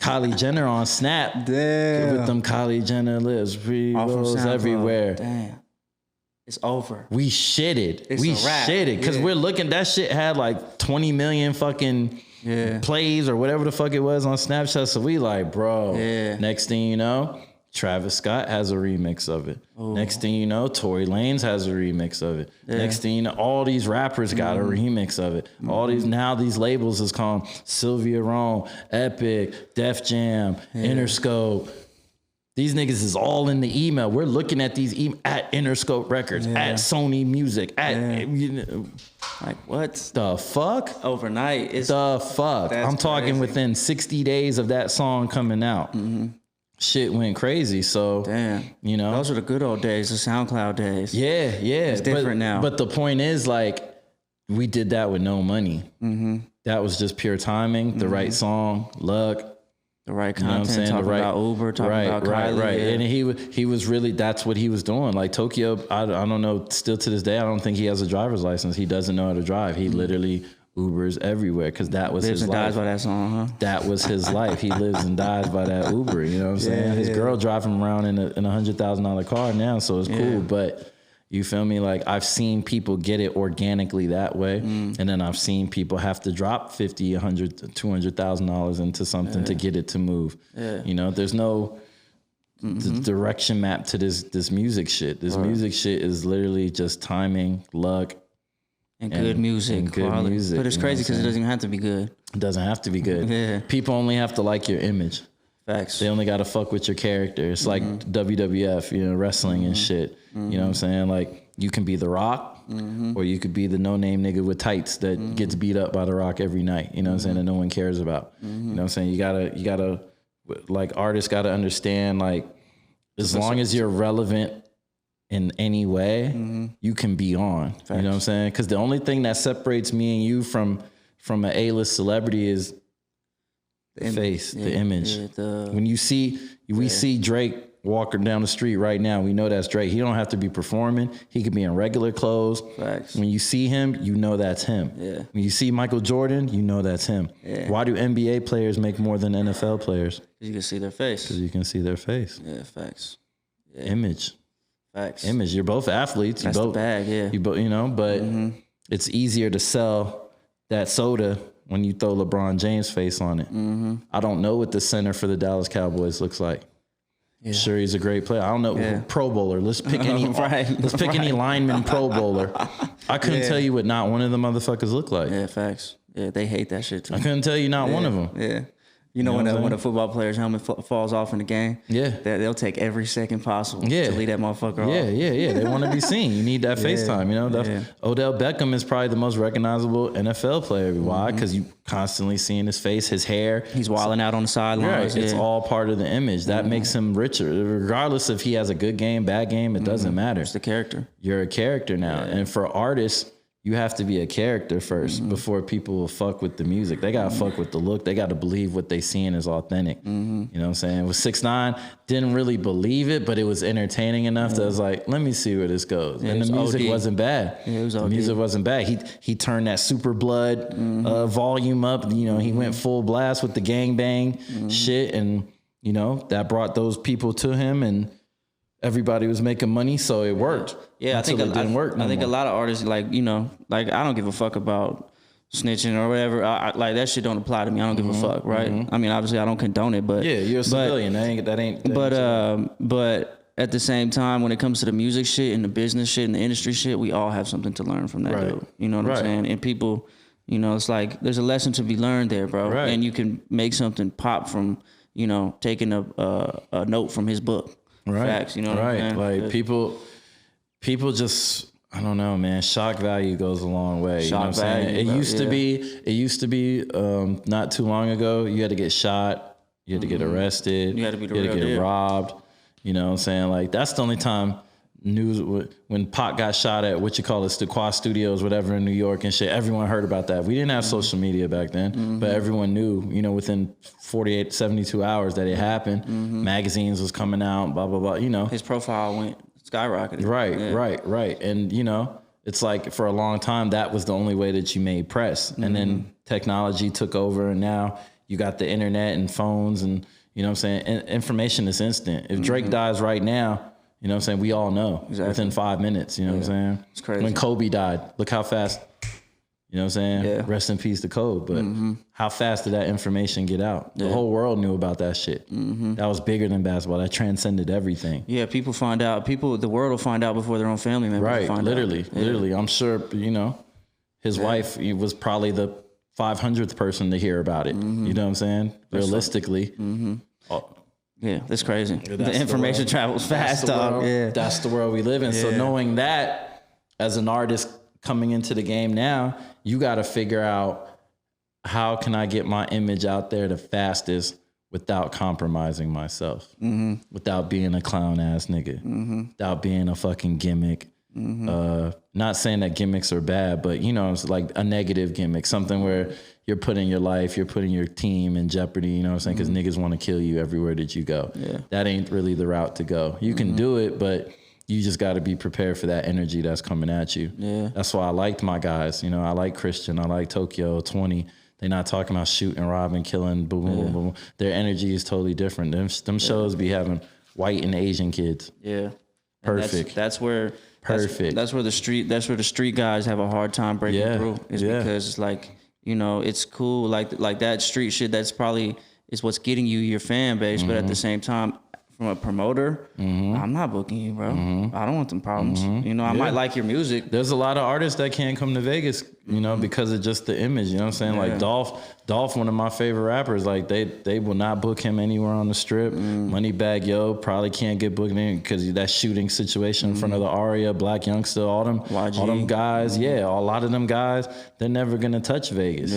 Kylie Jenner on Snap. Damn. With them Kylie Jenner lips, pre-rolls everywhere. Damn. It's over. We shitted. Because we're looking, that shit had like 20 million fucking plays or whatever the fuck it was on Snapchat. So we like, bro, next thing you know, Travis Scott has a remix of it. Ooh. Next thing you know, Tory Lanez has a remix of it. Next thing you know, all these rappers got a remix of it. All these labels is called Sylvia Rome, Epic, Def Jam, Interscope. These niggas is all in the email. We're looking at these at Interscope Records, at Sony Music, at like what the fuck? Overnight, it's the fuck. I'm talking crazy. Within 60 days of that song coming out, shit went crazy. So damn, those were the good old days, the SoundCloud days. Yeah, it's different now. But the point is, like, we did that with no money. That was just pure timing, the right song, luck. The right content, talking about Uber, talking about Kylie. Right. And he was really, that's what he was doing. Like Tokyo, I don't know, still to this day, I don't think he has a driver's license. He doesn't know how to drive. He literally Ubers everywhere because that was his life. Lives and dies by that song, huh? That was his life. He lives and dies by that Uber, you know what I'm saying? His girl driving him around in a $100,000 car now, so it's cool, but... You feel me? Like I've seen people get it organically that way. And then I've seen people have to drop $50, $100, $200,000 into something to get it to move. There's no direction map to this music shit. This music shit is literally just timing, luck. And good music. And good music. But it's crazy because it doesn't even have to be good. It doesn't have to be good. People only have to like your image. Facts. They only got to fuck with your character. It's like WWF, wrestling and shit. You know what I'm saying? Like, you can be The Rock, or you could be the no-name nigga with tights that gets beat up by The Rock every night. You know what I'm saying? That no one cares about. You know what I'm saying? You gotta, like, artists gotta understand, like, as long as you're relevant in any way, you can be on. Facts. You know what I'm saying? Because the only thing that separates me and you from an A-list celebrity is the face, the image. When you see, we see Drake walking down the street right now, we know that's Drake. He don't have to be performing. He could be in regular clothes. Facts. When you see him, you know that's him. When you see Michael Jordan, you know that's him. Why do NBA players make more than NFL players? Because you can see their face. Because you can see their face. Yeah, facts. Image. Facts. Image. You're both athletes. That's you both, the bag, You both, but it's easier to sell that soda when you throw LeBron James' face on it. I don't know what the center for the Dallas Cowboys looks like. Sure, he's a great player. I don't know. Pro Bowler. Let's pick any. Let's pick any lineman Pro Bowler. I couldn't tell you what not one of the motherfuckers look like. Yeah, facts. Yeah, they hate that shit too. I couldn't tell you not one of them. Yeah. You know when a football player's helmet falls off in the game, they'll take every second possible to leave that motherfucker off. Yeah. They want to be seen. You need that FaceTime. Odell Beckham is probably the most recognizable NFL player. Why? Because you constantly seeing his face, his hair. He's wilding out on the sidelines. Right. It's all part of the image. That makes him richer. Regardless if he has a good game, bad game, it doesn't matter. It's the character. You're a character now. And for artists, you have to be a character first before people will fuck with the music. They gotta fuck with the look. They gotta believe what they seeing is authentic. You know what I'm saying? With 6ix9ine, didn't really believe it, but it was entertaining enough that I was like, let me see where this goes. And the music wasn't bad. The music wasn't bad. He turned that Super Blood volume up. He went full blast with the gangbang shit, and you know, that brought those people to him, and everybody was making money, so it worked. Yeah, I think it didn't work. I think a lot of artists, like, you know, like, I don't give a fuck about snitching or whatever. Like, that shit don't apply to me. I don't give a fuck, right? I mean, obviously, I don't condone it, but yeah, you're a civilian. That ain't. But at the same time, when it comes to the music shit and the business shit and the industry shit, we all have something to learn from that dude. You know what I'm saying? And people, you know, it's like there's a lesson to be learned there, bro. Right. And you can make something pop from, you know, taking a note from his book. Right. Facts, you know what I'm saying? Like people just, I don't know, man. Shock value goes a long way. You know what I'm saying? It used to be not too long ago, you had to get shot, you had to get arrested, you had to be get robbed. You know what I'm saying? Like, that's the only time news, when Pac got shot at the Quad Studios, whatever, in New York and shit, everyone heard about that. We didn't have social media back then, but everyone knew, you know, within 48, 72 hours that it happened. Magazines was coming out, blah, blah, blah, you know. His profile went skyrocketed. Right. And, you know, it's like for a long time, that was the only way that you made press. And then technology took over, and now you got the internet and phones, and, you know what I'm saying? Information is instant. If Drake dies right now, you know what I'm saying, we all know within 5 minutes, you know what I'm saying? It's crazy. When Kobe died, look how fast, you know what I'm saying? Yeah. Rest in peace to Kobe. But how fast did that information get out? The whole world knew about that shit. That was bigger than basketball. That transcended everything. Yeah, people find out. The world will find out before their own family members find out. Literally. I'm sure, you know, his wife was probably the 500th person to hear about it. You know what I'm saying? Realistically. Yeah, that's crazy. The information travels fast, dog. Yeah. That's the world we live in. So knowing that, as an artist coming into the game now, you got to figure out, how can I get my image out there the fastest without compromising myself, without being a clown ass nigga, without being a fucking gimmick. Not saying that gimmicks are bad, but, you know, it's like a negative gimmick, something where you're putting your life, you're putting your team in jeopardy, you know what I'm saying? Because niggas want to kill you everywhere that you go. Yeah. That ain't really the route to go. You can do it, but you just got to be prepared for that energy that's coming at you. Yeah. That's why I liked my guys. You know, I like Christian, I like Tokyo 20. They're not talking about shooting, robbing, killing, boom, boom, boom, boom. Their energy is totally different. Them shows be having white and Asian kids. Yeah. Perfect. That's where That's where the street guys have a hard time breaking through. Is because it's like, you know, it's cool, like that street shit. That's probably is what's getting you your fan base, but at the same time, from a promoter, I'm not booking you, bro. I don't want them problems. You know, I might like your music. There's a lot of artists that can't come to Vegas, you know, because of just the image. You know what I'm saying? Like Dolph, one of my favorite rappers. Like they will not book him anywhere on the Strip. Moneybagg Yo probably can't get booked in because that shooting situation in front of the Aria, Black Youngster, all them guys. Yeah, a lot of them guys, they're never gonna touch Vegas.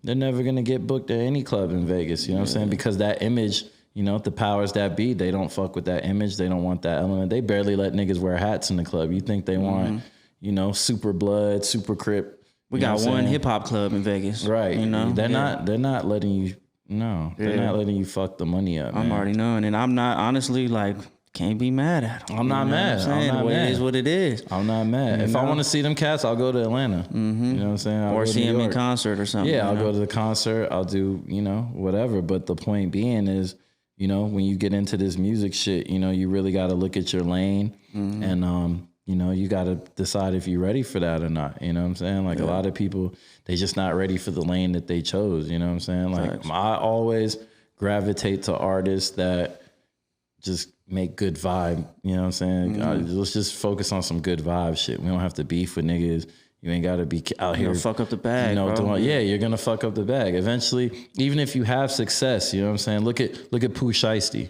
They're never gonna get booked at any club in Vegas. You know what I'm saying? Because that image. You know, the powers that be, they don't fuck with that image. They don't want that element. They barely let niggas wear hats in the club. You think they want, you know, Super Blood, Super Crip. We got one hip hop club in Vegas. Right. You know, they're not letting you, they're not letting you fuck the money up, man. I'm already knowing. And I'm not, honestly, like, can't be mad at them. I'm not mad. It is what it is. I'm not mad. If I want to see them cats, I'll go to Atlanta. You know what I'm saying? Or see them in concert or something. Yeah, I'll go to the concert. I'll do, you know, whatever. But the point being is, you know, when you get into this music shit, you know, you really got to look at your lane and, you know, you got to decide if you're ready for that or not. You know what I'm saying? Like a lot of people, they just not ready for the lane that they chose. You know what I'm saying? Like I always gravitate to artists that just make good vibe. You know what I'm saying? Let's just focus on some good vibe shit. We don't have to beef with niggas. You ain't got to be out here. Fuck up the bag, you know, bro. You're going to fuck up the bag. Eventually, even if you have success, you know what I'm saying? Look at Pooh Shiesty.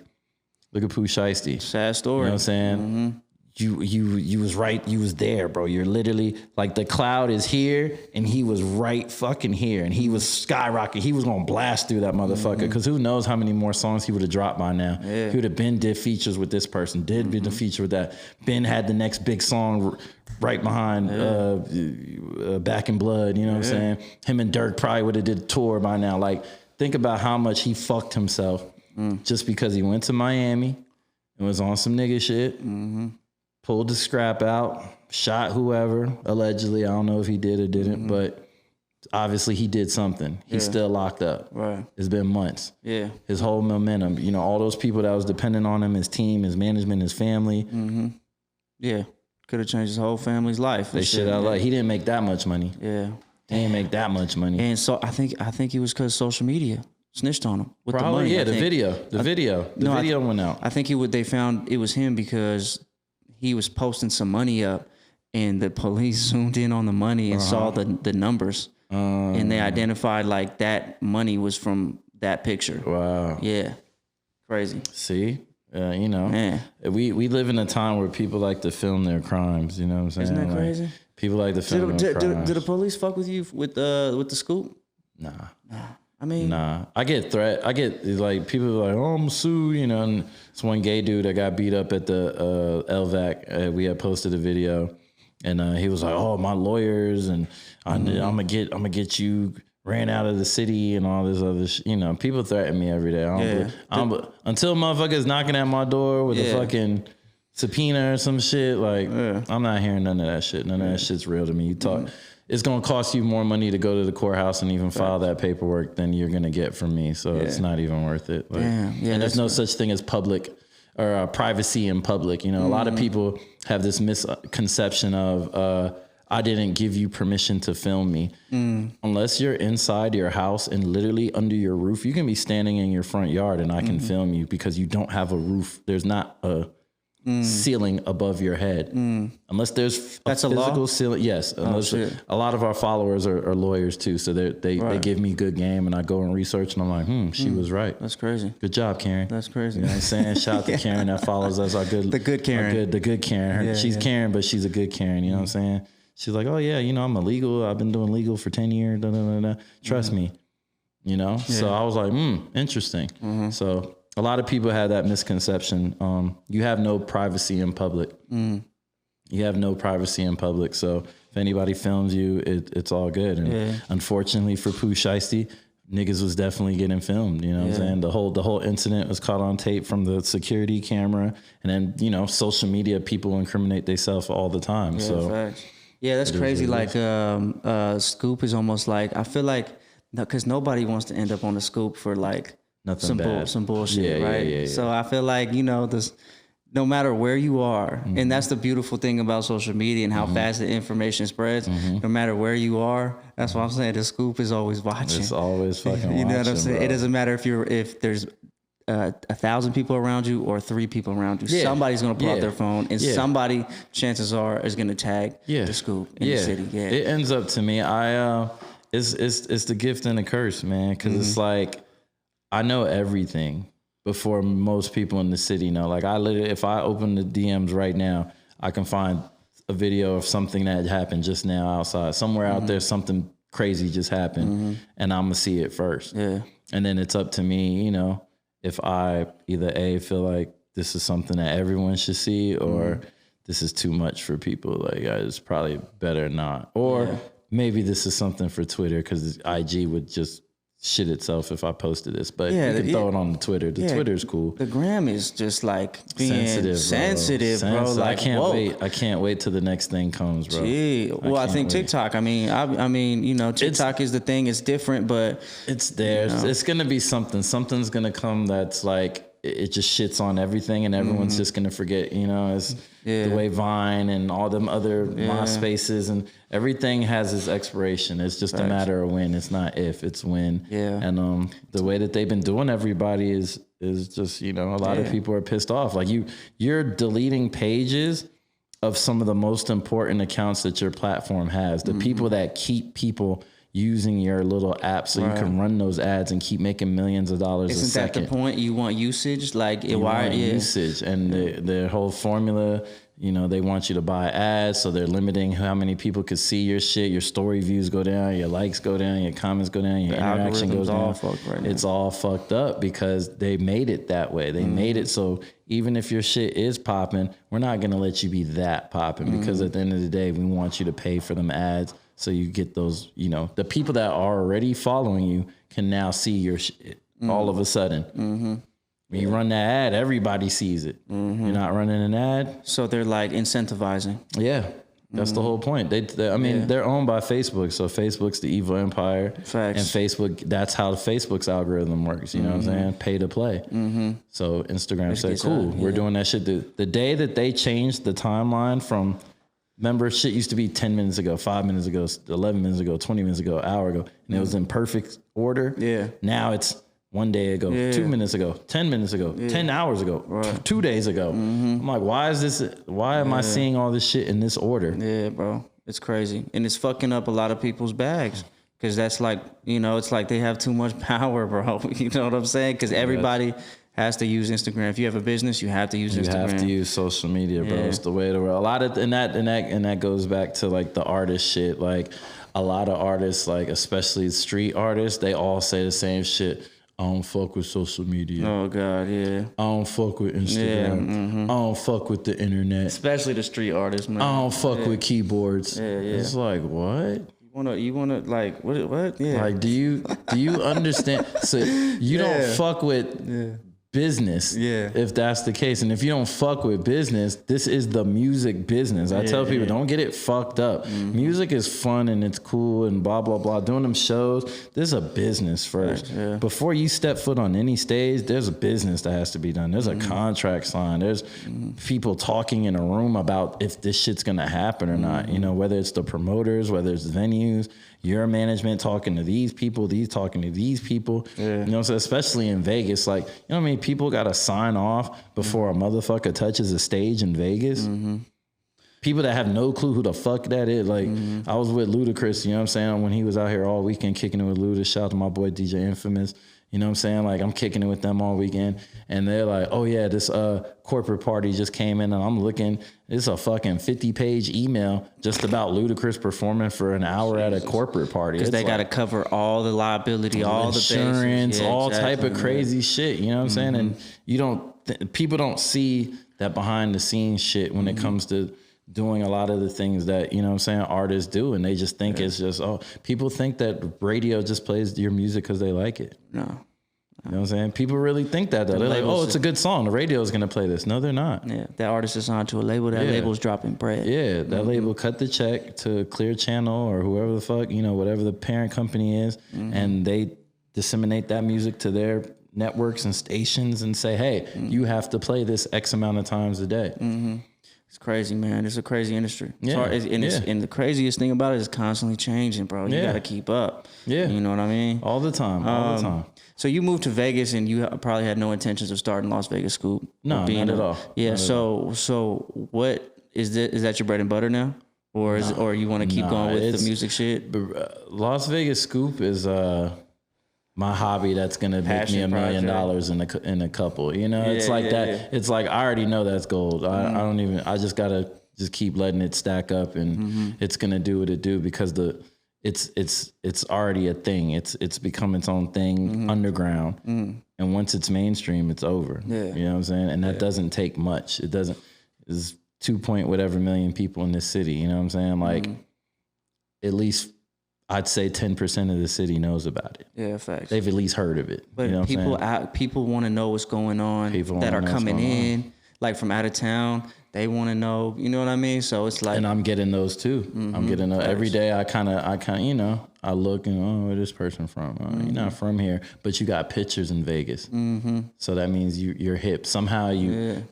Look at Pooh Shiesty. Sad story. You know what I'm saying? You was right. You was there, bro. You're literally like the cloud is here and he was right fucking here and he was skyrocketing. He was going to blast through that motherfucker because who knows how many more songs he would have dropped by now. He would have did features with this person, did the feature with that. Ben had the next big song right behind Back in Blood, you know what I'm saying? Him and Dirk probably would have did a tour by now. Like, think about how much he fucked himself just because he went to Miami and was on some nigga shit, pulled the scrap out, shot whoever, allegedly. I don't know if he did or didn't, but obviously he did something. He's still locked up. Right. It's been months. Yeah. His whole momentum, you know, all those people that was dependent on him, his team, his management, his family. Yeah. Could have changed his whole family's life. They shit out like he didn't make that much money. Yeah. He didn't make that much money. And so I think it was because social media snitched on him with Probably, the money. Yeah, the video went out. I think they found it was him because he was posting some money up, and the police zoomed in on the money and saw the numbers, and they identified like that money was from that picture. Wow. Yeah, crazy. See, you know, Man. we live in a time where people like to film their crimes. You know what I'm saying? Isn't that like, crazy? People like to film their crimes. Did the police fuck with you with the scoop? Nah. I mean, nah. I get like people are like, oh, I'm sue, you know. And it's one gay dude that got beat up at the LVAC. We had posted a video, and he was like, oh, my lawyers, and I'm gonna get you ran out of the city and all this other you know. People threaten me every day. Until motherfuckers knocking at my door with a fucking subpoena or some shit, like I'm not hearing none of that shit. None of that shit's real to me. You talk. It's going to cost you more money to go to the courthouse and even file that paperwork than you're going to get from me. So it's not even worth it. Like, and there's no such thing as public or privacy in public. You know, a lot of people have this misconception of, I didn't give you permission to film me. Unless you're inside your house and literally under your roof, you can be standing in your front yard and I can film you because you don't have a roof. There's not a ceiling above your head, unless there's a physical ceiling. Yes, unless a lot of our followers are lawyers too, so they give me good game, and I go and research, and I'm like, she was right. That's crazy. Good job, Karen. That's crazy. You know what I'm saying? Shout out to Karen that follows us. The good Karen. The good Karen. She's Karen, but she's a good Karen. You know what I'm saying? She's like, oh yeah, you know, I'm illegal. I've been doing legal for 10 years. Trust me. You know. So I was like, interesting. So. A lot of people have that misconception. You have no privacy in public. You have no privacy in public. So if anybody films you, it's all good. And unfortunately for Pooh Shiesty, niggas was definitely getting filmed. You know what I'm saying? The whole incident was caught on tape from the security camera. And then, you know, social media, people incriminate themselves all the time. Yeah, so facts. Yeah, that's crazy. Like Scoop is almost like, I feel like, because nobody wants to end up on the Scoop for like, nothing bad. Some bullshit, right? Yeah. So I feel like, you know, no matter where you are, and that's the beautiful thing about social media and how fast the information spreads, no matter where you are, that's what I'm saying. The Scoop is always watching. It's always fucking watching. You know what I'm saying? Bro. It doesn't matter if there's 1,000 people around you or 3 people around you. Somebody's gonna pull out their phone, and somebody, chances are, is gonna tag the Scoop in the city. Yeah, it ends up to me. It's the gift and the curse, man, because it's like, I know everything before most people in the city know. Like, I literally, if I open the DMs right now, I can find a video of something that happened just now outside. Somewhere out there, something crazy just happened, and I'm gonna see it first. Yeah. And then it's up to me, you know, if I either feel like this is something that everyone should see, or this is too much for people. Like, it's probably better not. Or maybe this is something for Twitter, because IG would just shit itself if I posted this, but you can throw it on the Twitter. The Twitter's cool. The gram is just like being sensitive, bro. Like, I can't wait till the next thing comes, bro. Well, I think TikTok. I mean, you know, TikTok is the thing. It's different, but it's there. You know. It's gonna be something. Something's gonna come that's like, it just shits on everything, and everyone's just gonna forget. You know, it's the way Vine and all them other MySpaces and everything has its expiration. It's just a matter of when. It's not if, it's when. Yeah. And the way that they've been doing everybody is just, you know, a lot of people are pissed off. Like, you're deleting pages of some of the most important accounts that your platform has. The people that keep people using your little app so you can run those ads and keep making millions of dollars a second. Isn't that the point? You want usage? Like, usage. And their whole formula, you know, they want you to buy ads, so they're limiting how many people could see your shit. Your story views go down, your likes go down, your comments go down, your interaction goes down. It's all fucked up because they made it that way. They made it so even if your shit is popping, we're not going to let you be that popping, because at the end of the day, we want you to pay for them ads. So you get those, you know, the people that are already following you can now see your shit all of a sudden. When you run that ad, everybody sees it. You're not running an ad. So they're like incentivizing. Yeah. That's the whole point. I mean, they're owned by Facebook, so Facebook's the evil empire. Facts. And Facebook, that's how Facebook's algorithm works. You know what I'm saying? Pay to play. So Instagram said, cool, we're doing that shit. The day that they changed the timeline from, remember, shit used to be 10 minutes ago, 5 minutes ago, 11 minutes ago, 20 minutes ago, an hour ago, and it was in perfect order. Yeah. Now it's 1 day ago, 2 minutes ago, 10 minutes ago, 10 hours ago, 2 days ago. I'm like, why am I seeing all this shit in this order? Yeah, bro. It's crazy. And it's fucking up a lot of people's bags. Because that's like, it's like they have too much power, bro. You know what I'm saying? Because everybody has to use Instagram. If you have a business, you have to use Instagram. You have to use social media, bro. It's the way of the world. A lot of and that goes back to like the artist shit. Like a lot of artists, like especially street artists, they all say the same shit. I don't fuck with social media. Oh, God, yeah. I don't fuck with Instagram. I don't fuck with the internet. Especially the street artists, man. I don't fuck with keyboards. It's like, what? You wanna like, what? Yeah. Like, do you understand? So you don't fuck with business, if that's the case. And if you don't fuck with business, this is the music business. I tell people, don't get it fucked up. Music is fun and it's cool and blah, blah, blah. Doing them shows, this is a business first. Before you step foot on any stage, there's a business that has to be done. There's a contract signed. There's people talking in a room about if this shit's gonna happen or not. You know, whether it's the promoters, whether it's venues, your management talking to these people, these talking to these people. You know, so especially in Vegas, like, you know what I mean? People got to sign off before a motherfucker touches a stage in Vegas. People that have no clue who the fuck that is. Like, I was with Ludacris, you know what I'm saying? When he was out here all weekend kicking it with Luda, shout out to my boy DJ Infamous. You know what I'm saying? Like, I'm kicking it with them all weekend. And they're like, oh, yeah, this corporate party just came in. And I'm looking, it's a fucking 50-page email just about Ludacris performing for an hour at a corporate party. Because they got to cover all the liability, all the insurance, all type of crazy shit. You know what I'm saying? And people don't see that behind the scenes shit when it comes to doing a lot of the things that, you know what I'm saying, artists do. And they just think it's just, people think that radio just plays your music because they like it. No. You know what I'm saying? People really think that, though. They're like, it's a good song. The radio is going to play this. No, they're not. Yeah, that artist is signed to a label. That label's dropping bread. Yeah, that label cut the check to Clear Channel or whoever the fuck, you know, whatever the parent company is. And they disseminate that music to their networks and stations and say, hey, you have to play this X amount of times a day. It's crazy, man. It's a crazy industry. Yeah. And the craziest thing about it is constantly changing, bro. You got to keep up. Yeah. You know what I mean? All the time. So you moved to Vegas and you probably had no intentions of starting Las Vegas Scoop. No, not at all. Yeah. So what is that? Is that your bread and butter now? Or you want to keep going with the music shit? Las Vegas Scoop is my hobby that's gonna make me $1 million in a couple. You know, it's like that. Yeah. It's like I already know that's gold. I don't even. I just gotta keep letting it stack up, and it's gonna do what it do because it's already a thing. It's become its own thing underground, and once it's mainstream, it's over. Yeah. You know what I'm saying? And that doesn't take much. It doesn't. There's 2 point whatever million people in this city. You know what I'm saying? Like at least. I'd say 10% of the city knows about it. Yeah, facts. They've at least heard of it. But you know people want to know what's going on that are coming in, like from out of town. They want to know, you know what I mean? So it's like, and I'm getting those too. I'm getting those every day. I kind of, you know, I look and where this person from? You're not from here, but you got pictures in Vegas, so that means you're hip. Somehow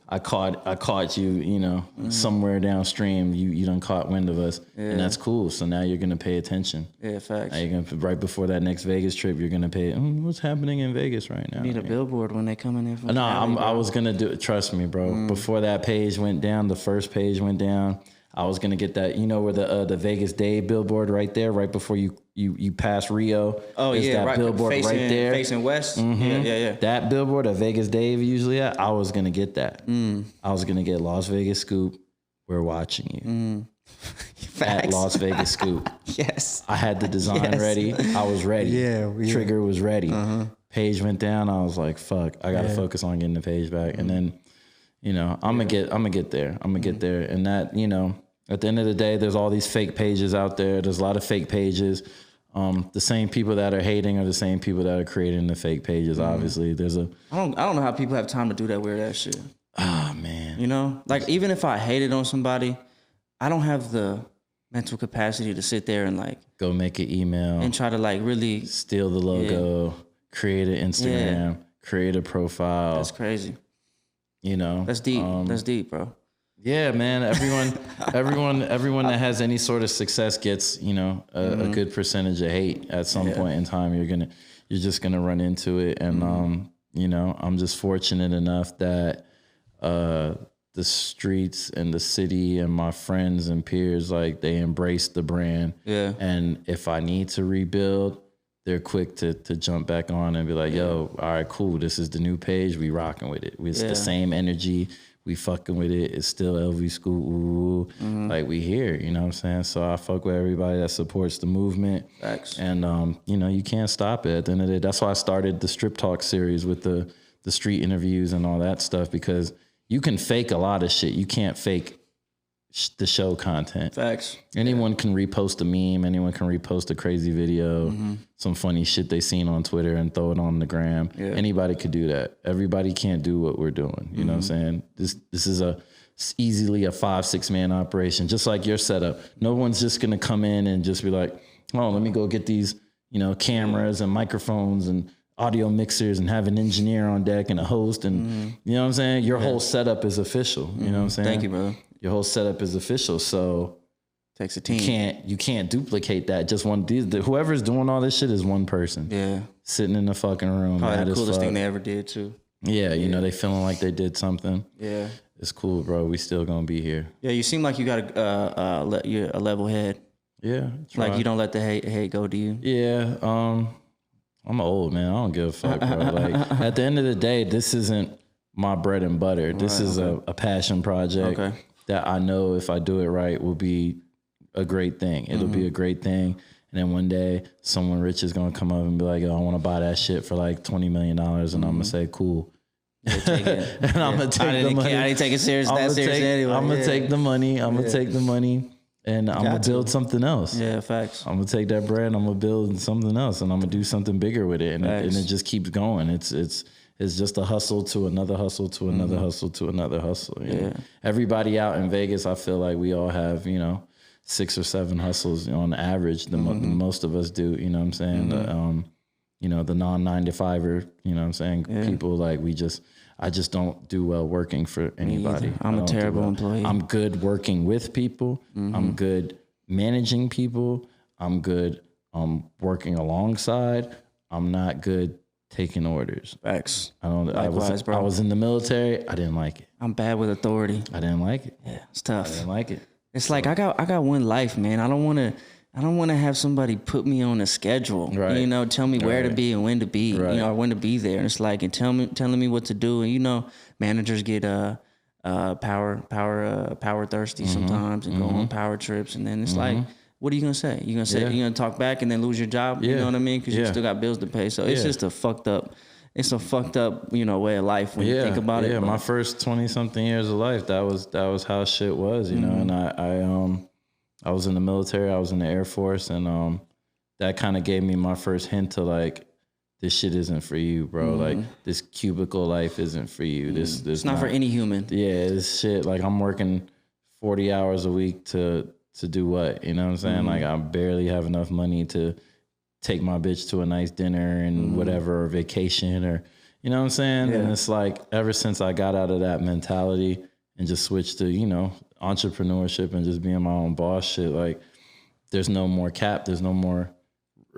I caught you, you know, somewhere downstream. You done caught wind of us, and that's cool. So now you're gonna pay attention. Yeah, facts. Now you're gonna right before that next Vegas trip, you're gonna pay. What's happening in Vegas right now? You need a billboard when they come in there. From no, Cali, I was gonna do it. Trust me, bro. Before that page went down, the first page went down. I was gonna get that, you know, where the Vegas Day billboard right there, right before you pass Rio. Oh yeah, that right, billboard right there, facing west. Yeah. That billboard at Vegas Day usually at. I was gonna get that. I was gonna get Las Vegas Scoop. We're watching you. At Las Vegas Scoop. Yes. I had the design ready. I was ready. Yeah. Trigger was ready. Page went down. I was like, fuck. I gotta focus on getting the page back, and then. You know, I'm gonna get there. I'm gonna get there. And that, you know, at the end of the day, there's all these fake pages out there. There's a lot of fake pages. The same people that are hating are the same people that are creating the fake pages. Obviously, I don't know how people have time to do that weird ass shit. Oh man. You know, like even if I hated on somebody, I don't have the mental capacity to sit there and like go make an email and try to like really steal the logo, create an Instagram, create a profile. That's crazy. You know, that's deep. That's deep, bro. Yeah, man. Everyone that has any sort of success gets, you know, a good percentage of hate at some point in time. You're just gonna run into it, and you know, I'm just fortunate enough that the streets and the city and my friends and peers, like, they embrace the brand. Yeah. And if I need to rebuild, they're quick to jump back on and be like, yo, all right, cool. This is the new page. We rocking with it. It's the same energy. We fucking with it. It's still LV School. Like, we here, you know what I'm saying? So I fuck with everybody that supports the movement. Facts. And, you know, you can't stop it at the end of the day. That's why I started the Strip Talk series with the street interviews and all that stuff, because you can fake a lot of shit. You can't fake the show content. Facts. Anyone can repost a meme. Anyone can repost a crazy video, some funny shit they seen on Twitter and throw it on the gram. Yeah. Anybody could do that. Everybody can't do what we're doing. You know what I'm saying? This is easily a 5-6 man operation, just like your setup. No one's just gonna come in and just be like, oh, let me go get these, you know, cameras and microphones and audio mixers and have an engineer on deck and a host and you know what I'm saying? Your whole setup is official. You know what I'm saying? Thank you, brother. Your whole setup is official. So takes a team. You can't duplicate that. Just whoever's doing all this shit is one person. Yeah. Sitting in the fucking room. Probably the coolest thing they ever did too. Yeah, you know, they feeling like they did something. Yeah. It's cool, bro. We still gonna be here. Yeah, you seem like you got a level head. Yeah. Like you don't let the hate go to you. Yeah. I'm old, man. I don't give a fuck, bro. Like, at the end of the day, this isn't my bread and butter. This is a passion project that I know if I do it right will be a great thing. It'll be a great thing. And then one day, someone rich is going to come up and be like, oh, I want to buy that shit for like $20 million. And I'm going to say, cool. Take it. And I'm going to take the money. I didn't take it seriously anyway. I'm going to take the money. I'm going to take the money. And I'm going to build something else. Yeah, facts. I'm going to take that brand, I'm going to build something else, and I'm going to do something bigger with it. And it just keeps going. It's just a hustle to another hustle to another hustle to another hustle. You know? Everybody out in Vegas, I feel like we all have, you know, 6 or 7 hustles on average. The most of us do, you know what I'm saying? You know, the non-9-to-5er, you know what I'm saying? People like I just don't do well working for anybody. I'm a terrible employee. I'm good working with people. I'm good managing people. I'm good working alongside. I'm not good taking orders. Facts. Likewise, I was in the military. I didn't like it. I'm bad with authority. I didn't like it. Yeah, it's tough. I didn't like it. It's like I got one life, man. I don't want to have somebody put me on a schedule, you know, tell me where to be and when to be, you know, or when to be there. And it's like, and telling me what to do. And, you know, managers get power thirsty sometimes and go on power trips. And then it's like, what are you going to say? You're going to say, you're going to talk back and then lose your job. You know what I mean? Because you still got bills to pay. So it's just a fucked up, you know, way of life when you think about it. Yeah, my first 20-something years of life, that was how shit was, you know. And I was in the military, I was in the Air Force, and that kind of gave me my first hint to like, this shit isn't for you, bro. Like, this cubicle life isn't for you. This it's not for any human. Yeah, this shit, like, I'm working 40 hours a week to do what? You know what I'm saying? Like, I barely have enough money to take my bitch to a nice dinner and whatever, or vacation, or, you know what I'm saying? And it's like, ever since I got out of that mentality and just switched to, you know, entrepreneurship and just being my own boss shit, like, there's no more cap, there's no more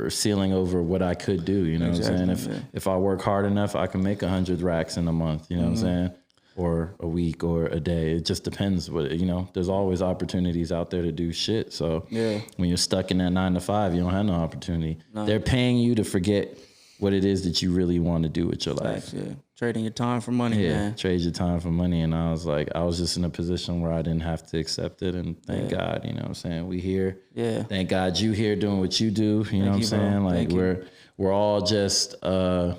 ceiling over what I could do, you know what I'm saying? If I work hard enough, I can make 100 racks in a month, you know what I'm saying? Or a week or a day. It just depends what, you know, there's always opportunities out there to do shit. So when you're stuck in that 9-to-5, you don't have no opportunity. No. They're paying you to forget what it is that you really want to do with your life. Trading your time for money, man. Trade your time for money. And I was just in a position where I didn't have to accept it. And thank God, you know what I'm saying? We here. Yeah. Thank God you here doing what you do. You know what I'm saying? Bro. Like, we're all just a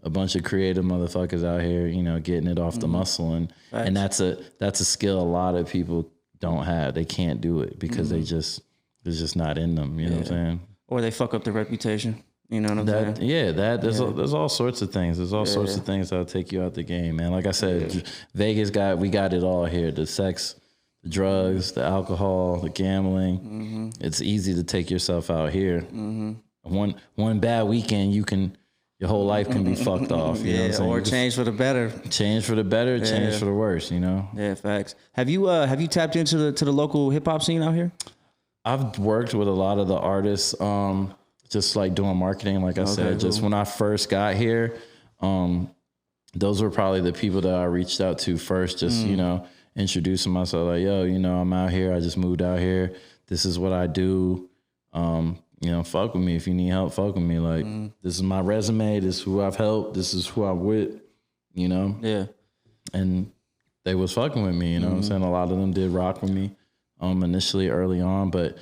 bunch of creative motherfuckers out here, you know, getting it off the muscle. And that's a skill a lot of people don't have. They can't do it because it's just not in them. You know what I'm saying? Or they fuck up their reputation. You know what I'm saying? Yeah, there's all sorts of things. There's all sorts of things that'll take you out the game, man. Like I said, Vegas we got it all here. The sex, the drugs, the alcohol, the gambling. It's easy to take yourself out here. One bad weekend, your whole life can be fucked off. You know what I'm saying? Or change for the better. Change for the better, change for the worse, you know? Yeah, facts. Have you tapped into the local hip hop scene out here? I've worked with a lot of the artists, just like doing marketing, like I said, just when I first got here, those were probably the people that I reached out to first, just, you know, introducing myself like, yo, you know, I'm out here. I just moved out here. This is what I do. You know, fuck with me. If you need help, fuck with me. Like, this is my resume. This is who I've helped. This is who I'm with, you know? Yeah. And they was fucking with me, you know what I'm saying? A lot of them did rock with me initially early on, but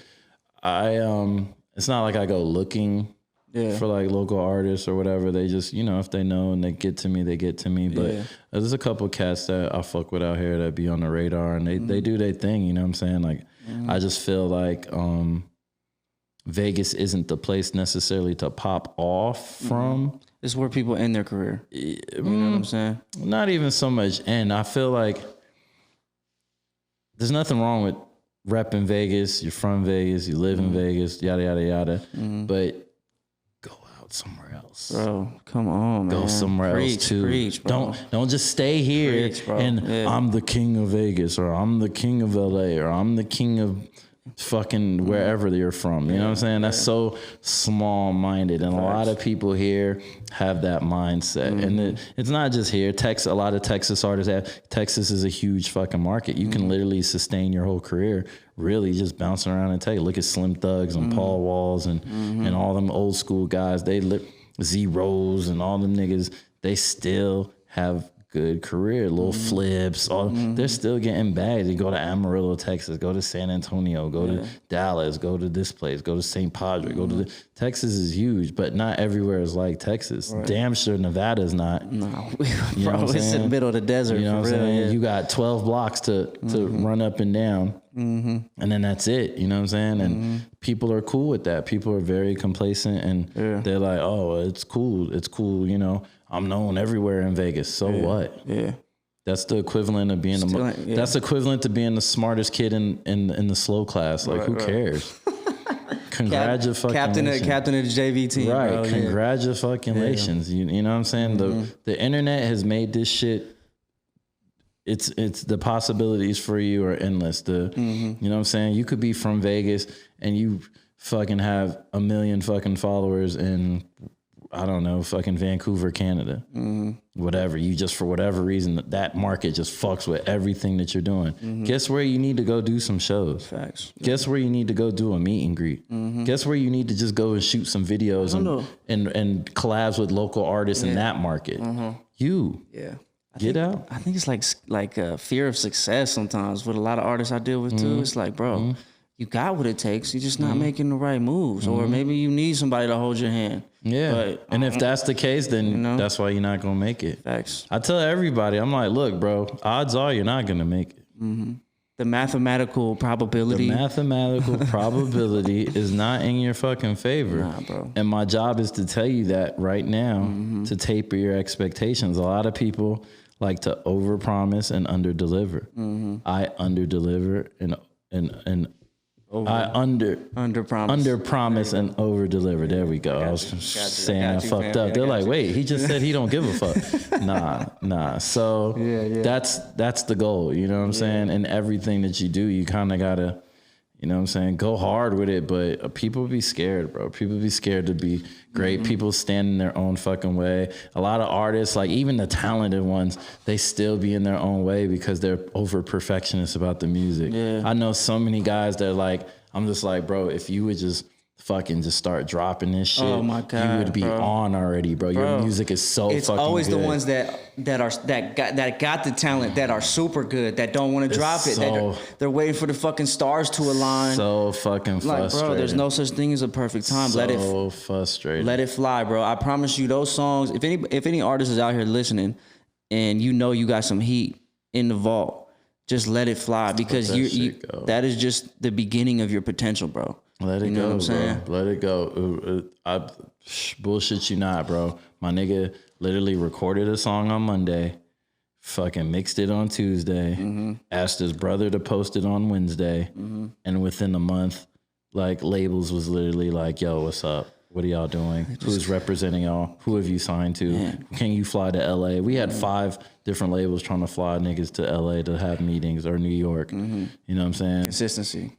it's not like I go looking for like local artists or whatever. They just, you know, if they know and they get to me, they get to me. But there's a couple cats that I fuck with out here that be on the radar, and they do their thing, you know what I'm saying? Like, I just feel like Vegas isn't the place necessarily to pop off from. It's where people end their career. You know what I'm saying? Not even so much end. I feel like there's nothing wrong with repping Vegas. You're from Vegas. You live in Vegas. Yada, yada, yada. But go out somewhere else. Bro, come on, man. Go somewhere else too. Preach, bro. Don't just stay here and I'm the king of Vegas, or I'm the king of LA, or I'm the king of fucking wherever you're from. You know what I'm saying? That's so small-minded, and a lot of people here have that mindset. And it's not just here. A lot of Texas artists have. Texas is a huge fucking market. You can literally sustain your whole career really just bouncing around in Texas. Look at Slim Thugs and Paul Walls and all them old school guys. Z-Rose and all them niggas. They still have good career, little flips. They're still getting bags. You go to Amarillo, Texas, go to San Antonio, go to Dallas, go to this place, go to St. Padre, go to Texas is huge, but not everywhere is like Texas. Damn sure Nevada's not. No, bro, it's in the middle of the desert. You know what I'm saying? Yeah. You got 12 blocks to run up and down, and then that's it. You know what I'm saying? And people are cool with that. People are very complacent, and they're like, oh, it's cool. It's cool, you know. I'm known everywhere in Vegas. So what? Yeah. That's the equivalent of being that's equivalent to being the smartest kid in the slow class. Like, who cares? Congratulations. Captain of the JV team. Right. Bro. Congratulations. You know what I'm saying? The internet has made this shit. It's the possibilities for you are endless. You know what I'm saying? You could be from Vegas and you fucking have 1 million fucking followers in, I don't know, fucking Vancouver, Canada. Whatever. You just, for whatever reason, that market just fucks with everything that you're doing. Guess where you need to go do some shows? Facts. Guess where you need to go do a meet and greet? Guess where you need to just go and shoot some videos and collabs with local artists in that market? You. Yeah. Get out. I think it's like a fear of success sometimes with a lot of artists I deal with too. It's like, bro, you got what it takes. You're just not making the right moves. Or maybe you need somebody to hold your hand. Yeah. But, and if that's the case, then that's why you're not going to make it. Facts. I tell everybody, I'm like, look, bro, odds are you're not going to make it. The mathematical probability. The mathematical probability is not in your fucking favor. Nah, bro. And my job is to tell you that right now, to taper your expectations. A lot of people like to overpromise and underdeliver. I underdeliver and I underpromise and overdeliver. There we go. I was saying I fucked up. They're like, wait, he just said he don't give a fuck. Nah. So that's the goal. You know what I'm saying? And everything that you do, you kind of gotta, you know what I'm saying, go hard with it. But people be scared, bro. People be scared to be great. People stand in their own fucking way. A lot of artists, like even the talented ones, they still be in their own way because they're over perfectionists about the music. Yeah. I know so many guys that like, I'm just like, bro, if you would just fucking just start dropping this shit, oh my God, you would be on already, bro. Your music is so fucking good. It's always the ones that got the talent, that are super good, that don't want to drop it. They're waiting for the fucking stars to align. So fucking frustrating. Like, bro, there's no such thing as a perfect time. So frustrating. Let it fly, bro. I promise you, those songs. If any artist is out here listening, and you know you got some heat in the vault, just let it fly, because that is just the beginning of your potential, bro. Let it go, bro. Let it go. I bullshit you not, bro. My nigga literally recorded a song on Monday, fucking mixed it on Tuesday, asked his brother to post it on Wednesday, and within a month, like labels was literally like, yo, what's up? What are y'all doing? Who's representing y'all? Who have you signed to? Man. Can you fly to LA? We had 5 different labels trying to fly niggas to LA to have meetings, or New York. You know what I'm saying? Consistency.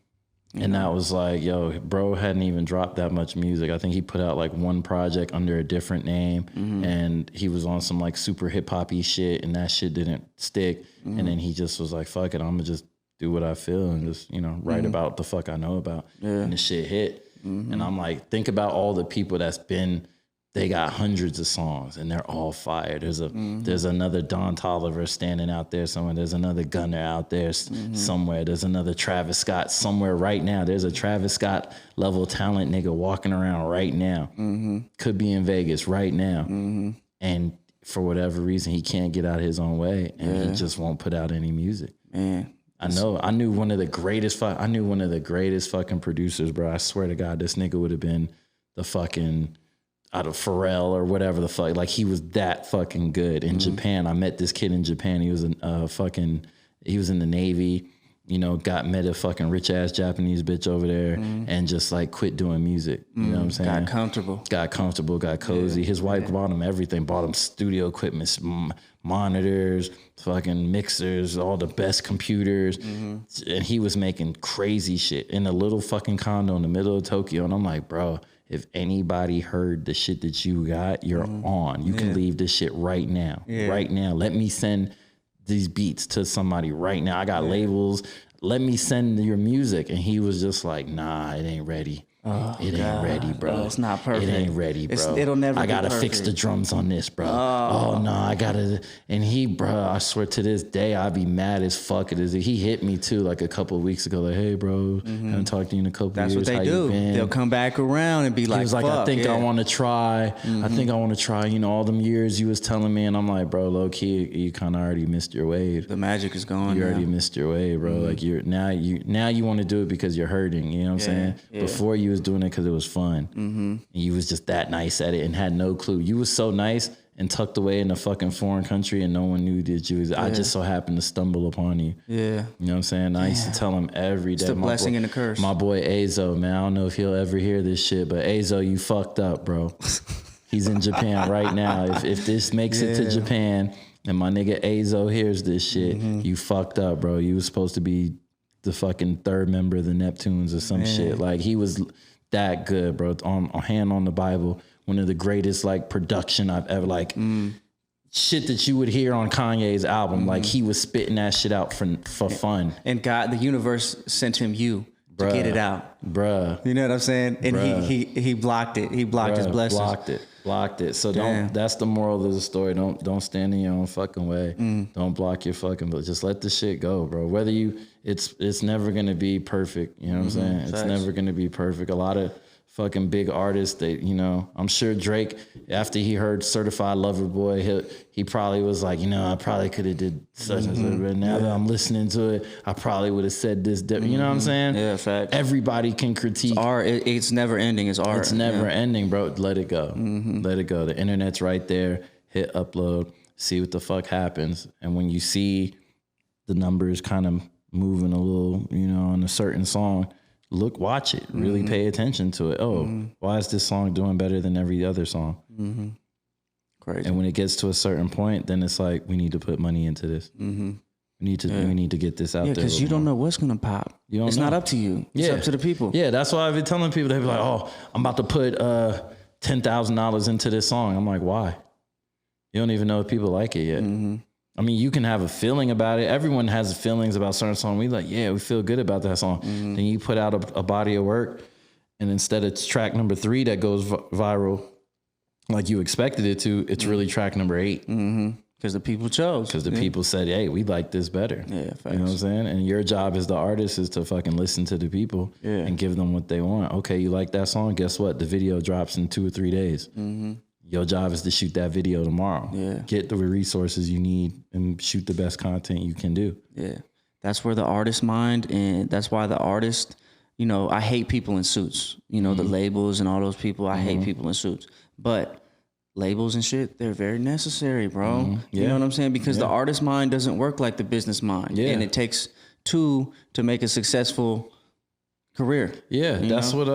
And that was like, yo, bro hadn't even dropped that much music. I think he put out like 1 project under a different name, and he was on some like super hip hoppy shit, and that shit didn't stick. And then he just was like, fuck it, I'm gonna just do what I feel and just, you know, write about the fuck I know about. And the shit hit. And I'm like, think about all the people they got hundreds of songs and they're all fire. There's another Don Toliver standing out there somewhere. There's another Gunner out there somewhere. There's another Travis Scott somewhere right now. There's a Travis Scott level talent nigga walking around right now. Could be in Vegas right now. And for whatever reason, he can't get out his own way, and he just won't put out any music. Man. I knew one of the greatest fucking producers, bro. I swear to God, this nigga would have been the fucking out of Pharrell or whatever the fuck. Like, he was that fucking good. In Japan, I met this kid in Japan. He was he was in the Navy, you know, met a fucking rich ass Japanese bitch over there and just like quit doing music. You know what I'm saying? Got comfortable, got cozy. His wife bought him everything, bought him studio equipment, monitors, fucking mixers, all the best computers. And he was making crazy shit in a little fucking condo in the middle of Tokyo. And I'm like, bro, if anybody heard the shit that you got, you're on. You can leave this shit right now. Right now. Let me send these beats to somebody right now. I got labels. Let me send your music. And he was just like, nah, it ain't ready. It ain't ready, bro. It's not perfect. It ain't ready, bro. It'll never I gotta be fix the drums on this, bro. Oh no, I gotta. And he, bro, I swear to this day, I'd be mad as fuck. He hit me too, like a couple of weeks ago, like, hey, bro, haven't talked to you in a couple That's years. What they do. They'll come back around and be like, he was like, I think I want to try. I think I want to try. You know, all them years you was telling me, and I'm like, bro, low key, you kind of already missed your wave. The magic is gone. You already missed your wave, bro. Like now you want to do it because you're hurting. You know what I'm saying? Before you was doing it because it was fun. And you was just that nice at it and had no clue. You was so nice and tucked away in a fucking foreign country and no one knew that you was. I just so happened to stumble upon you. You know what I'm saying? I used to tell him every day. It's the blessing and the curse. My boy Azo, man, I don't know if he'll ever hear this shit, but Azo, you fucked up, bro. He's in Japan right now. If this makes it to Japan and my nigga Azo hears this shit, you fucked up, bro. You was supposed to be the fucking 3rd member of the Neptunes or some shit. Like, he was that good, bro. On Hand on the Bible, one of the greatest like production I've ever like shit that you would hear on Kanye's album. Like, he was spitting that shit out for fun. And God, the universe sent him to get it out, bruh. You know what I'm saying? And he blocked it. He blocked his blessings. Blocked it. So that's the moral of the story. Don't stand in your own fucking way. Don't block your fucking, but just let the shit go, bro. Whether it's never gonna be perfect. You know what I'm saying? It's never gonna be perfect. A lot of fucking big artists, they, you know, I'm sure Drake, after he heard Certified Lover Boy, he probably was like, you know, I probably could have did such and such, but now that I'm listening to it, I probably would have said this different. You know what I'm saying? Yeah, facts. Everybody can critique. It's art. It's never ending. It's art. It's never ending, bro. Let it go. Let it go. The internet's right there. Hit upload. See what the fuck happens. And when you see the numbers kind of moving a little, you know, on a certain song, watch it. Really pay attention to it. Oh, why is this song doing better than every other song? Crazy. And when it gets to a certain point, then it's like, we need to put money into this. We need to get this out there. Because you don't know what's gonna pop. It's not up to you. It's up to the people. Yeah, that's why I've been telling people. They be like, "Oh, I'm about to put $10,000 into this song." I'm like, "Why? You don't even know if people like it yet." I mean, you can have a feeling about it. Everyone has feelings about certain songs. We like, yeah, we feel good about that song. Then you put out a body of work, and instead of track number 3 that goes viral, like you expected it to, it's really track number 8. Because the people chose. Because the people said, hey, we like this better. Yeah, facts. You know what I'm saying? And your job as the artist is to fucking listen to the people and give them what they want. Okay, you like that song? Guess what? The video drops in 2 or 3 days. Your job is to shoot that video tomorrow. Get the resources you need and shoot the best content you can do. That's where the artist mind, and that's why the artist, you know, I hate people in suits. You know, the labels and all those people, I hate people in suits. But labels and shit, they're very necessary, bro. Yeah. You know what I'm saying? Because the artist mind doesn't work like the business mind. Yeah. And it takes two to make a successful career. Yeah, that's what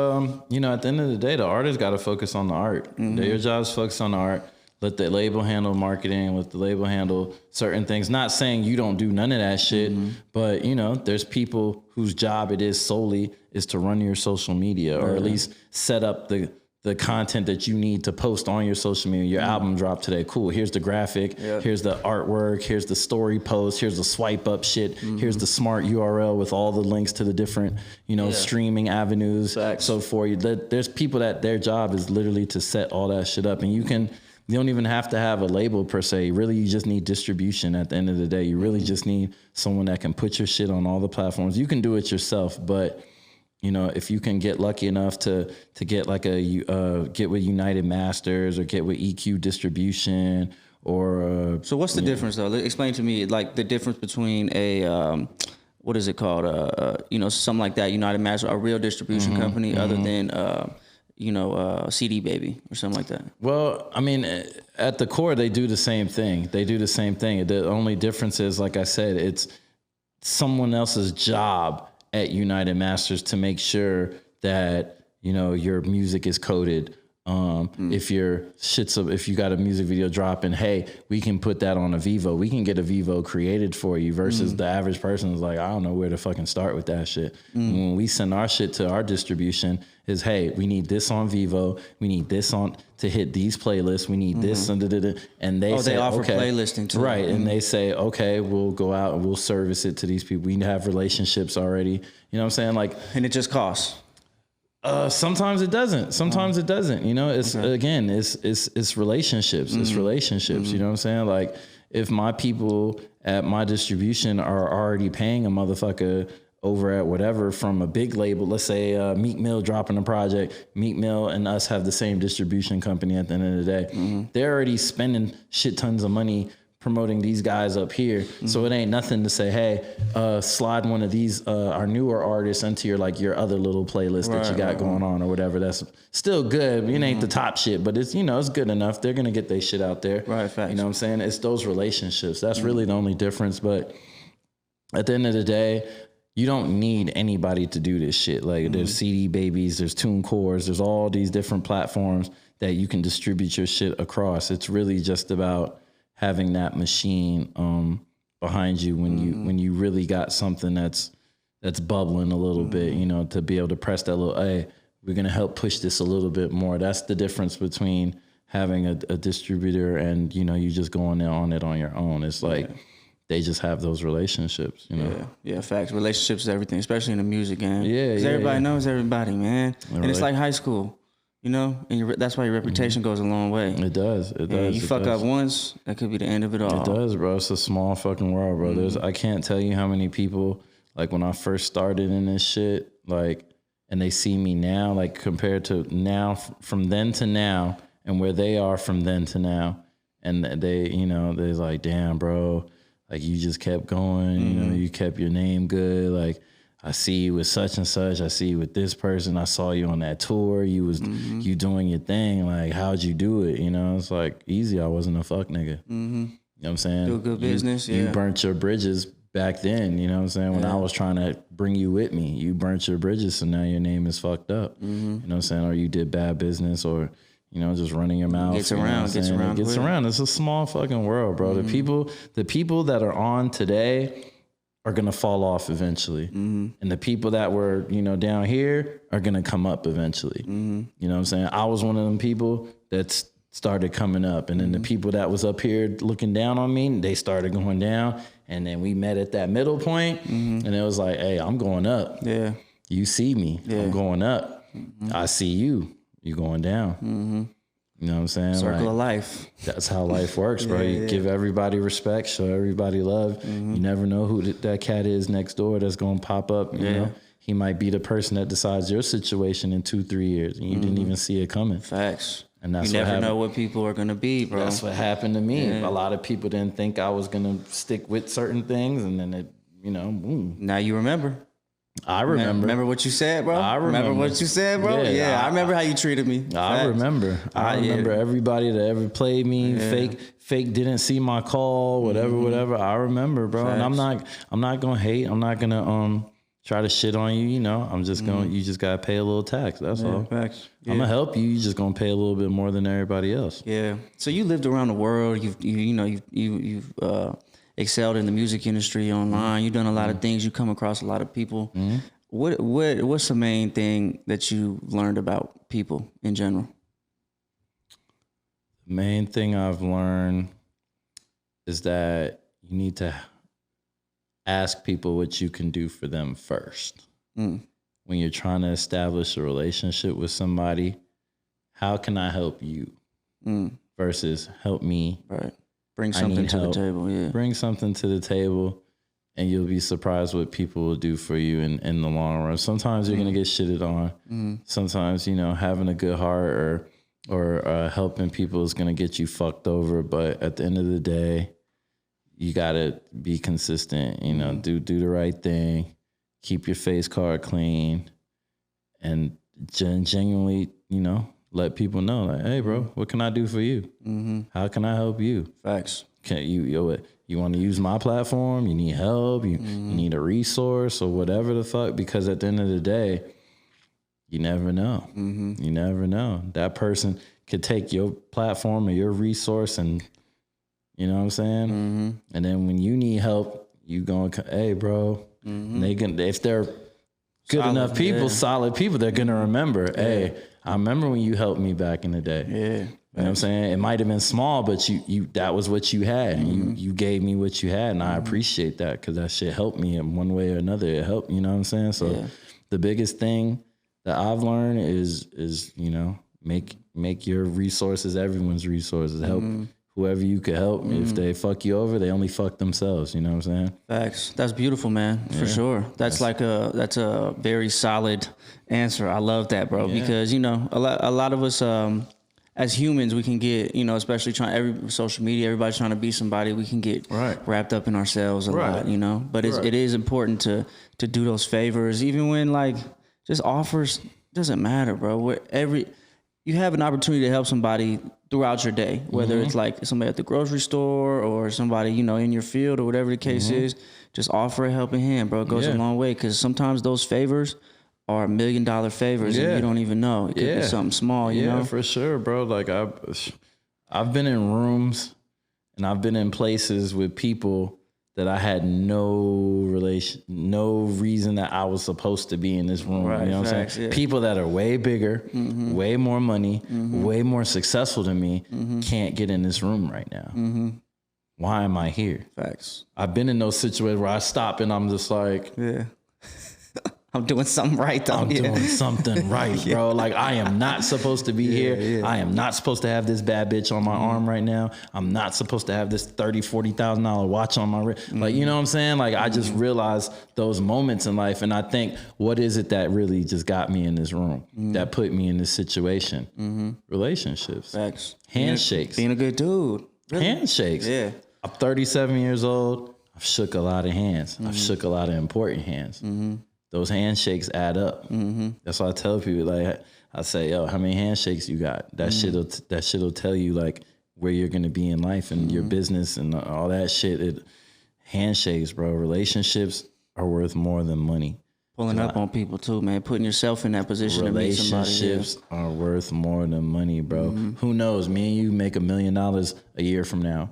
you know, at the end of the day, the artist got to focus on the art. Your job is focus on the art. Let the label handle marketing, let the label handle certain things. Not saying you don't do none of that shit, but you know, there's people whose job it is solely is to run your social media or at least set up the content that you need to post on your social media. Your album dropped today. Cool. Here's the graphic. Here's the artwork. Here's the story post. Here's the swipe up shit. Here's the smart URL with all the links to the different, you know, streaming avenues. So for you, there's people that their job is literally to set all that shit up. And you don't even have to have a label per se. Really, you just need distribution at the end of the day. You really just need someone that can put your shit on all the platforms. You can do it yourself, but you know, if you can get lucky enough to get like get with United Masters or get with EQ Distribution or so what's the difference though? Explain to me like the difference between a what is it called? You know, something like that, United Masters, a real distribution company, other than you know, CD Baby or something like that. Well, I mean, at the core, they do the same thing. The only difference is, like I said, it's someone else's job at United Masters to make sure that, you know, your music is coded. If you got a music video dropping, hey, we can put that on a Vivo. We can get a Vivo created for you versus the average person is like, I don't know where to fucking start with that shit. When we send our shit to our distribution is, hey, we need this on Vivo. We need this on to hit these playlists. We need this and they say, they offer okay, playlisting too. Right. And they say, okay, we'll go out and we'll service it to these people. We have relationships already. You know what I'm saying? Like, and it just costs. Sometimes it doesn't. Sometimes it doesn't. You know, it's again, it's relationships. It's relationships. You know what I'm saying? Like, if my people at my distribution are already paying a motherfucker over at whatever from a big label, let's say Meek Mill dropping a project, Meek Mill and us have the same distribution company at the end of the day. They're already spending shit tons of money promoting these guys up here. So it ain't nothing to say, hey, slide one of these, our newer artists into your other little playlist that you got going on or whatever. That's still good. It ain't the top shit, but it's, you know, it's good enough. They're going to get their shit out there. Right. Facts. You know what I'm saying? It's those relationships. That's really the only difference. But at the end of the day, you don't need anybody to do this shit. Like there's CD Babies, there's TuneCores, there's all these different platforms that you can distribute your shit across. It's really just about having that machine behind you when you really got something that's bubbling a little bit, you know, to be able to press that little, hey, we're gonna help push this a little bit more. That's the difference between having a distributor and, you know, you just going on it on your own. It's like they just have those relationships, you know. Yeah, facts. Relationships is everything, especially in the music game. Yeah, because everybody knows everybody, man. And it's like high school. You know, and that's why your reputation goes a long way. It does. It does. And you fuck up once, that could be the end of it all. It does, bro. It's a small fucking world, bro. I can't tell you how many people, like when I first started in this shit, like, and they see me now, like compared to now, from then to now, and where they are from then to now, and they, you know, they're like, damn, bro, like you just kept going, you know, you kept your name good, like. I see you with such and such. I see you with this person. I saw you on that tour. You was you doing your thing. Like, how'd you do it? You know, it's like easy. I wasn't a fuck nigga. You know what I'm saying? Do a good business. You burnt your bridges back then. You know what I'm saying? When I was trying to bring you with me, you burnt your bridges. So now your name is fucked up. You know what I'm saying? Or you did bad business or, you know, just running your mouth. Gets around. It's a small fucking world, bro. The people that are on today are going to fall off eventually. And the people that were, you know, down here are going to come up eventually. You know what I'm saying? I was one of them people that started coming up. And then the people that was up here looking down on me, they started going down. And then we met at that middle point, and it was like, hey, I'm going up. Yeah. You see me. I'm going up. I see you. You going down. You know what I'm saying? Circle of life. That's how life works, bro. You give everybody respect, show everybody love. You never know who that cat is next door that's going to pop up. You know, he might be the person that decides your situation in 2-3 years, and you didn't even see it coming. Facts. And that's you what never happened. know what people are going to be, bro. That's what happened to me. A lot of people didn't think I was going to stick with certain things, and then it, you know, boom. Now you remember. I remember. Remember what you said, bro? I remember what you said, bro? Yeah, I remember how you treated me. I remember. I remember everybody that ever played me. Fake didn't see my call, whatever. I remember, bro. Facts. And I'm not gonna hate. I'm not gonna try to shit on you. You know, I'm just gonna. You just gotta pay a little tax. That's all. Facts. Yeah. I'm gonna help you. You just gonna pay a little bit more than everybody else. Yeah. So you lived around the world. You've excelled in the music industry online. You've done a lot of things. You come across a lot of people. What's the main thing that you learned about people in general? The main thing I've learned is that you need to ask people what you can do for them first. When you're trying to establish a relationship with somebody, how can I help you? Versus help me. Right. Bring something to the table. Yeah. Bring something to the table, and you'll be surprised what people will do for you in the long run. Sometimes you're gonna get shitted on. Sometimes, having a good heart or helping people is gonna get you fucked over. But at the end of the day, you gotta be consistent. Do the right thing, keep your face card clean, and genuinely, let people know, like, hey, bro, what can I do for you? How can I help you? Facts. Can you want to use my platform? You need help? You need a resource or whatever the fuck? Because at the end of the day, you never know. You never know. That person could take your platform or your resource and, you know what I'm saying? And then when you need help, you going, hey, bro. And if they're good enough people, solid people, they're going to remember, hey, I remember when you helped me back in the day. Yeah. You know what I'm saying? It might have been small, but you that was what you had. And you gave me what you had. And I appreciate that because that shit helped me in one way or another. It helped, you know what I'm saying? So the biggest thing that I've learned is make your resources everyone's resources. Help whoever you could help. If they fuck you over, they only fuck themselves. You know what I'm saying? Facts. That's beautiful, man. For sure. That's a very solid answer. I love that, bro. Because a lot of us as humans, we can get especially social media, everybody's trying to be somebody. We can get wrapped up in ourselves a lot, But it is important to do those favors, even when just offers doesn't matter, bro. You have an opportunity to help somebody throughout your day, whether it's somebody at the grocery store or somebody, in your field or whatever the case is, just offer a helping hand, bro. It goes a long way because sometimes those favors are $1 million favors and you don't even know. It could be something small, you know? Yeah, for sure, bro. I've been in rooms and I've been in places with people that I had no reason that I was supposed to be in this room. Right, you know what I'm saying? Yeah. People that are way bigger, way more money, way more successful than me can't get in this room right now. Why am I here? Facts. I've been in those situations where I stop and I'm just like, I'm doing something right, though. I'm doing something right, bro. I am not supposed to be here. Yeah. I am not supposed to have this bad bitch on my arm right now. I'm not supposed to have this $30,000-$40,000 watch on my wrist. You know what I'm saying? I just realized those moments in life, and I think, what is it that really just got me in this room, that put me in this situation? Relationships. Facts. Handshakes. Being a good dude. Really? Handshakes. Yeah. I'm 37 years old. I've shook a lot of hands. I've shook a lot of important hands. Those handshakes add up. That's why I tell people, I say, yo, how many handshakes you got? That shit'll tell you where you're gonna be in life and your business and all that shit. Handshakes, bro. Relationships are worth more than money. Pulling up on people too, man. Putting yourself in that position to meet somebody. Relationships are worth more than money, bro. Who knows? Me and you make $1 million a year from now.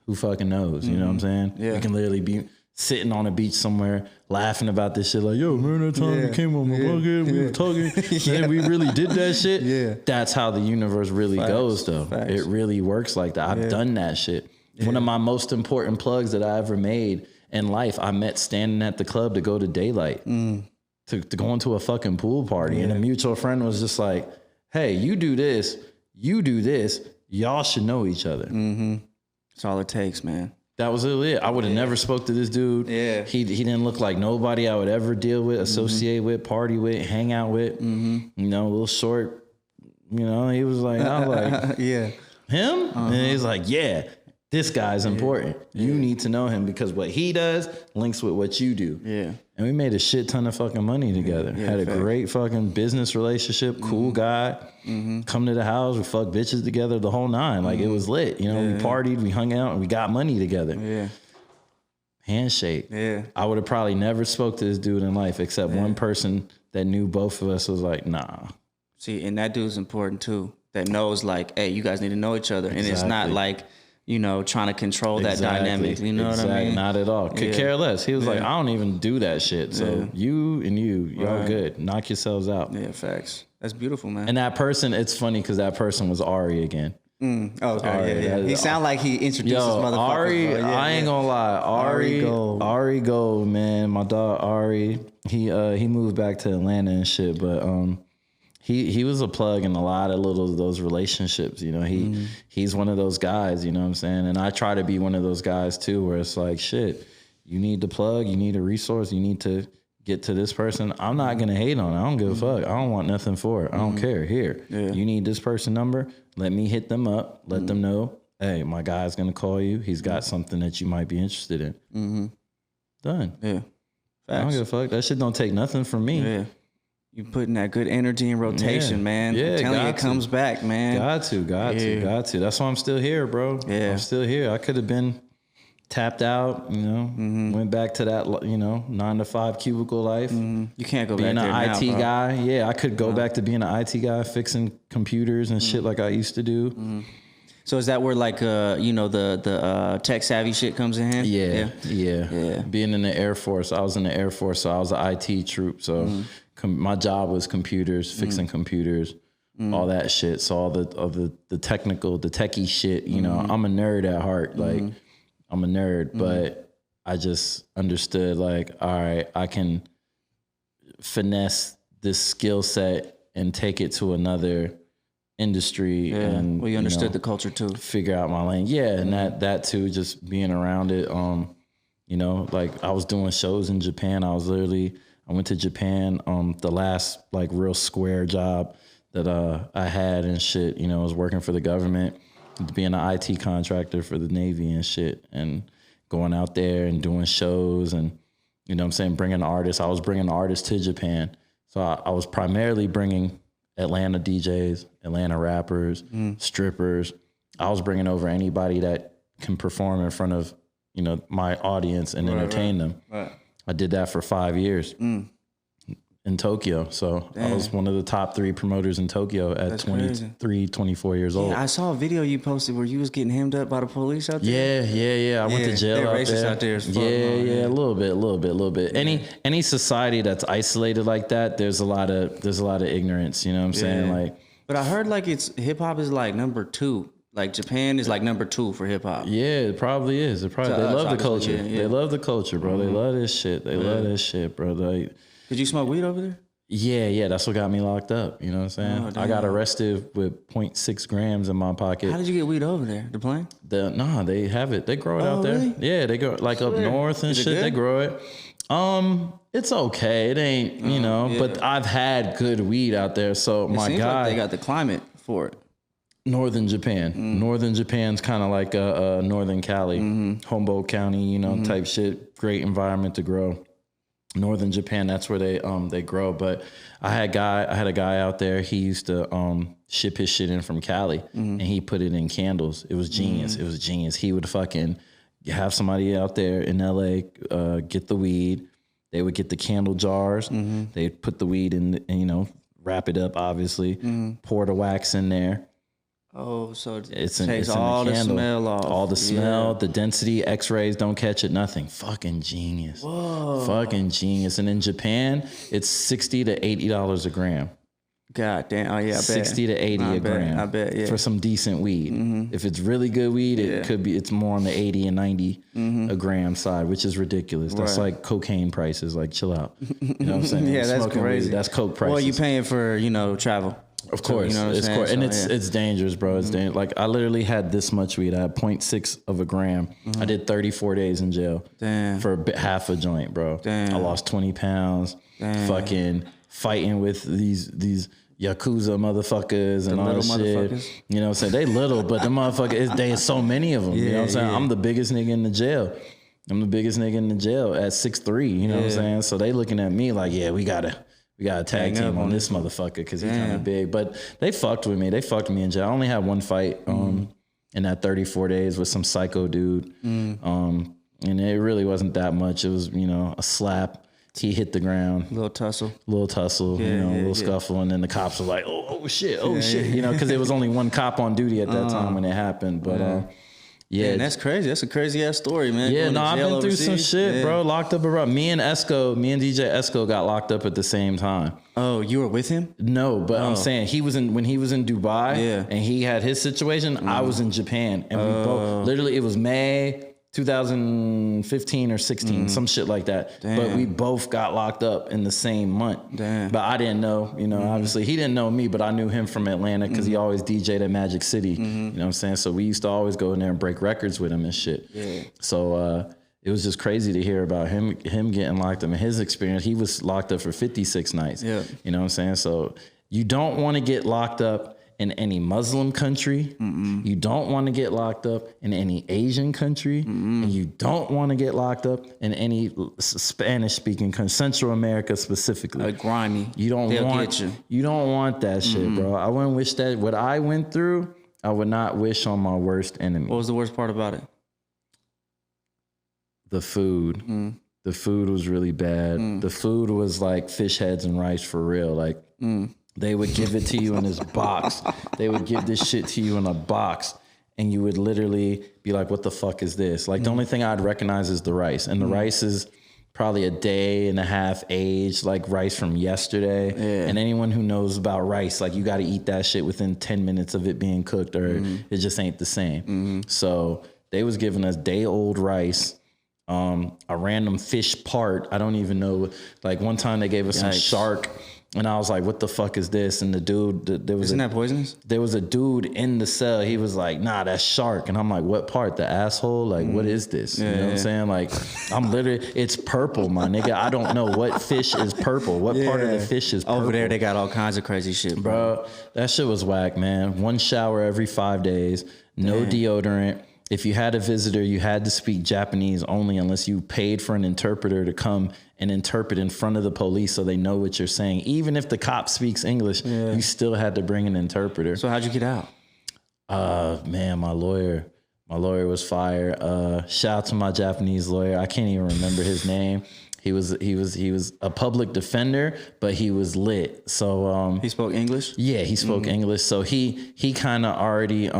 Who fucking knows? You know what I'm saying? Yeah. We can literally be sitting on a beach somewhere laughing about this shit yo, man, that time you came on my bucket, we were talking, and we really did that shit. Yeah. That's how the universe really goes, though. Facts. It really works like that. I've done that shit. One of my most important plugs that I ever made in life, I met standing at the club to go to Daylight, to go into a fucking pool party. And a mutual friend was just like, hey, you do this, y'all should know each other. That's all it takes, man. That was it. I would have never spoke to this dude. Yeah. He didn't look like nobody I would ever deal with, associate with, party with, hang out with. A little short. He was like, I was like, him? And he's like, yeah. this guy's important. You need to know him because what he does links with what you do. Yeah. And we made a shit ton of fucking money together. Had a great fucking business relationship, cool guy. Come to the house, we fucked bitches together, the whole nine. Like it was lit. You know, we partied, we hung out, and we got money together. Yeah. Handshake. Yeah. I would have probably never spoke to this dude in life except one person that knew both of us was like, nah. See, and that dude's important too. That knows like, hey, you guys need to know each other. And it's not like, you know, trying to control that dynamic. You know what I mean? Not at all. Could care less. He was like, I don't even do that shit. So you and y'all good. Knock yourselves out. Yeah, facts. That's beautiful, man. And that person, it's funny because that person was Ari again. Okay, Ari, He sound like he introduced his motherfuckers. Ari, I ain't gonna lie. Ari Gold, man. My dog Ari, he moved back to Atlanta and shit, but he was a plug in a lot of those relationships. You know, he's one of those guys. You know what I'm saying? And I try to be one of those guys too, where it's like, shit, you need the plug, you need a resource, you need to get to this person. I'm not gonna hate on it. I don't give a fuck. I don't want nothing for it. I don't care. Here, you need this person number. Let me hit them up. Let them know, hey, my guy's gonna call you. He's got something that you might be interested in. Done. Yeah. I don't Facts. give a fuck. That shit don't take nothing from me. Yeah. You putting that good energy in rotation, man. Yeah, I'm telling you, it comes back, man. Got to. That's why I'm still here, bro. Yeah. I'm still here. I could have been tapped out, you know, went back to that, you know, 9 to 5 cubicle life. You can't go being back there an IT now, guy. Yeah, I could go back to being an IT guy, fixing computers and shit like I used to do. So is that where like you know the tech savvy shit comes in? Yeah. Being in the Air Force, I was in the Air Force, so I was an IT troop. So my job was computers, fixing computers, all that shit. So all the technical, the techie shit. You know, I'm a nerd at heart. Like I'm a nerd, but I just understood like, all right, I can finesse this skill set and take it to another industry. And well, you understood the culture too. Figure out my lane. Yeah, and that too, just being around it. You know, like I was doing shows in Japan. I went to Japan. The last like real square job that I had and shit. You know, I was working for the government, being an IT contractor for the Navy and shit, and going out there and doing shows and, you know what I'm saying, bringing artists. I was bringing artists to Japan. So I was primarily bringing Atlanta DJs, Atlanta rappers, strippers. I was bringing over anybody that can perform in front of, you know, my audience and entertain them. Right. I did that for 5 years in Tokyo. So I was one of the top 3 promoters in Tokyo at 23, 24 years old. I saw a video you posted where you was getting hemmed up by the police out there. Yeah. I went to jail they're out racist there. out there as fuck. Yeah, a little bit. Yeah. Any society that's isolated like that, there's a lot of ignorance, you know what I'm saying? Like, but I heard like hip hop is like number 2. Like Japan is like number 2 for hip hop. Yeah, it probably is. They love the culture. Yeah. They love the culture, bro. They love this shit. They love this shit, bro. Like, did you smoke weed over there? Yeah. That's what got me locked up. You know what I'm saying? I got arrested with 0.6 grams in my pocket. How did you get weed over there? The plane? They have it. They grow it out there. Really? Yeah, they go like up north and shit. Good? They grow it. It's okay. It ain't, you know, but I've had good weed out there. So my seems guy, like they got the climate for it. Northern Japan. Northern Japan's kind of like Northern Cali, Humboldt County, you know, type shit. Great environment to grow. Northern Japan, that's where they grow. But I had a guy out there. He used to ship his shit in from Cali, and he put it in candles. It was genius. It was genius. He would fucking have somebody out there in LA get the weed. They would get the candle jars. They'd put the weed in, and, you know, wrap it up. Obviously, pour the wax in there. Oh, so it takes all the smell off. All the smell, the density, x-rays don't catch it, nothing. Fucking genius. Whoa. Fucking genius. And in Japan, it's $60 to $80 a gram. God damn. Oh, yeah, I bet. 60 to 80 a gram. I bet, yeah. For some decent weed. If it's really good weed, it's more on the 80 and 90 a gram side, which is ridiculous. That's like cocaine prices. Like, chill out. You know what I'm saying? Yeah, that's Smoking crazy. weed, that's coke prices. Well, you paying for, you know, travel. Of course, you know what I'm saying? And it's dangerous, bro. It's dangerous. Like, I literally had this much weed. I had 0.6 of a gram. I did 34 days in jail for half a joint, bro. I lost 20 pounds. Fucking fighting with these Yakuza motherfuckers and all that shit. You know what I'm saying? They little, but the motherfuckers, there's so many of them. You know what I'm saying? I'm the biggest nigga in the jail. I'm the biggest nigga in the jail at 6'3", you know what I'm saying? So they looking at me like, yeah, we gotta tag team on this motherfucker because he's kind of big. But they fucked with me. They fucked me in jail. I only had one fight in that 34 days with some psycho dude. And it really wasn't that much. It was, you know, a slap. He hit the ground. Little tussle, little scuffle. And then the cops were like, oh shit. You know, because there was only one cop on duty at that time when it happened. But man, that's crazy. That's a crazy ass story, man. Yeah, no, I've been through some shit, bro. Locked up around. Me and DJ Esco got locked up at the same time. Oh, you were with him? No, but I'm saying when he was in Dubai and he had his situation, I was in Japan. And we both, literally, it was May 2015 or 16, some shit like that. Damn. But we both got locked up in the same month. Damn. But I didn't know, you know, obviously he didn't know me, but I knew him from Atlanta because he always DJ'd at Magic City. You know what I'm saying? So we used to always go in there and break records with him and shit. Yeah. So it was just crazy to hear about him getting locked up and his experience. He was locked up for 56 nights. Yeah. You know what I'm saying? So you don't want to get locked up in any Muslim country. You don't want to get locked up in any Asian country. And you don't want to get locked up in any Spanish-speaking country, Central America specifically. Grimy. You don't want that shit, bro. I wouldn't wish that. What I went through, I would not wish on my worst enemy. What was the worst part about it? The food. The food was really bad. The food was like fish heads and rice for real. Like, they would give it to you in this box. They would give this shit to you in a box. And you would literally be like, what the fuck is this? Like, the only thing I'd recognize is the rice. And the rice is probably a day and a half aged, like rice from yesterday. Yeah. And anyone who knows about rice, like, you got to eat that shit within 10 minutes of it being cooked or it just ain't the same. So they was giving us day-old rice. A random fish part. I don't even know. Like, one time they gave us some shark. And I was like, what the fuck is this? And the dude, Isn't that poisonous? There was a dude in the cell. He was like, nah, that's shark. And I'm like, what part? The asshole? Like, what is this? You know what I'm saying? Like, I'm literally, it's purple, my nigga. I don't know what fish is purple. What part of the fish is purple? Over there, they got all kinds of crazy shit, bro. That shit was whack, man. One shower every 5 days. No deodorant. If you had a visitor, you had to speak Japanese only unless you paid for an interpreter to come and interpret in front of the police so they know what you're saying. Even if the cop speaks English, you still had to bring an interpreter. So how'd you get out? Man, my lawyer was fired. Shout out to my Japanese lawyer. I can't even remember his name. He was a public defender, but he was lit. So he spoke English? Yeah, he spoke English. So he kind of already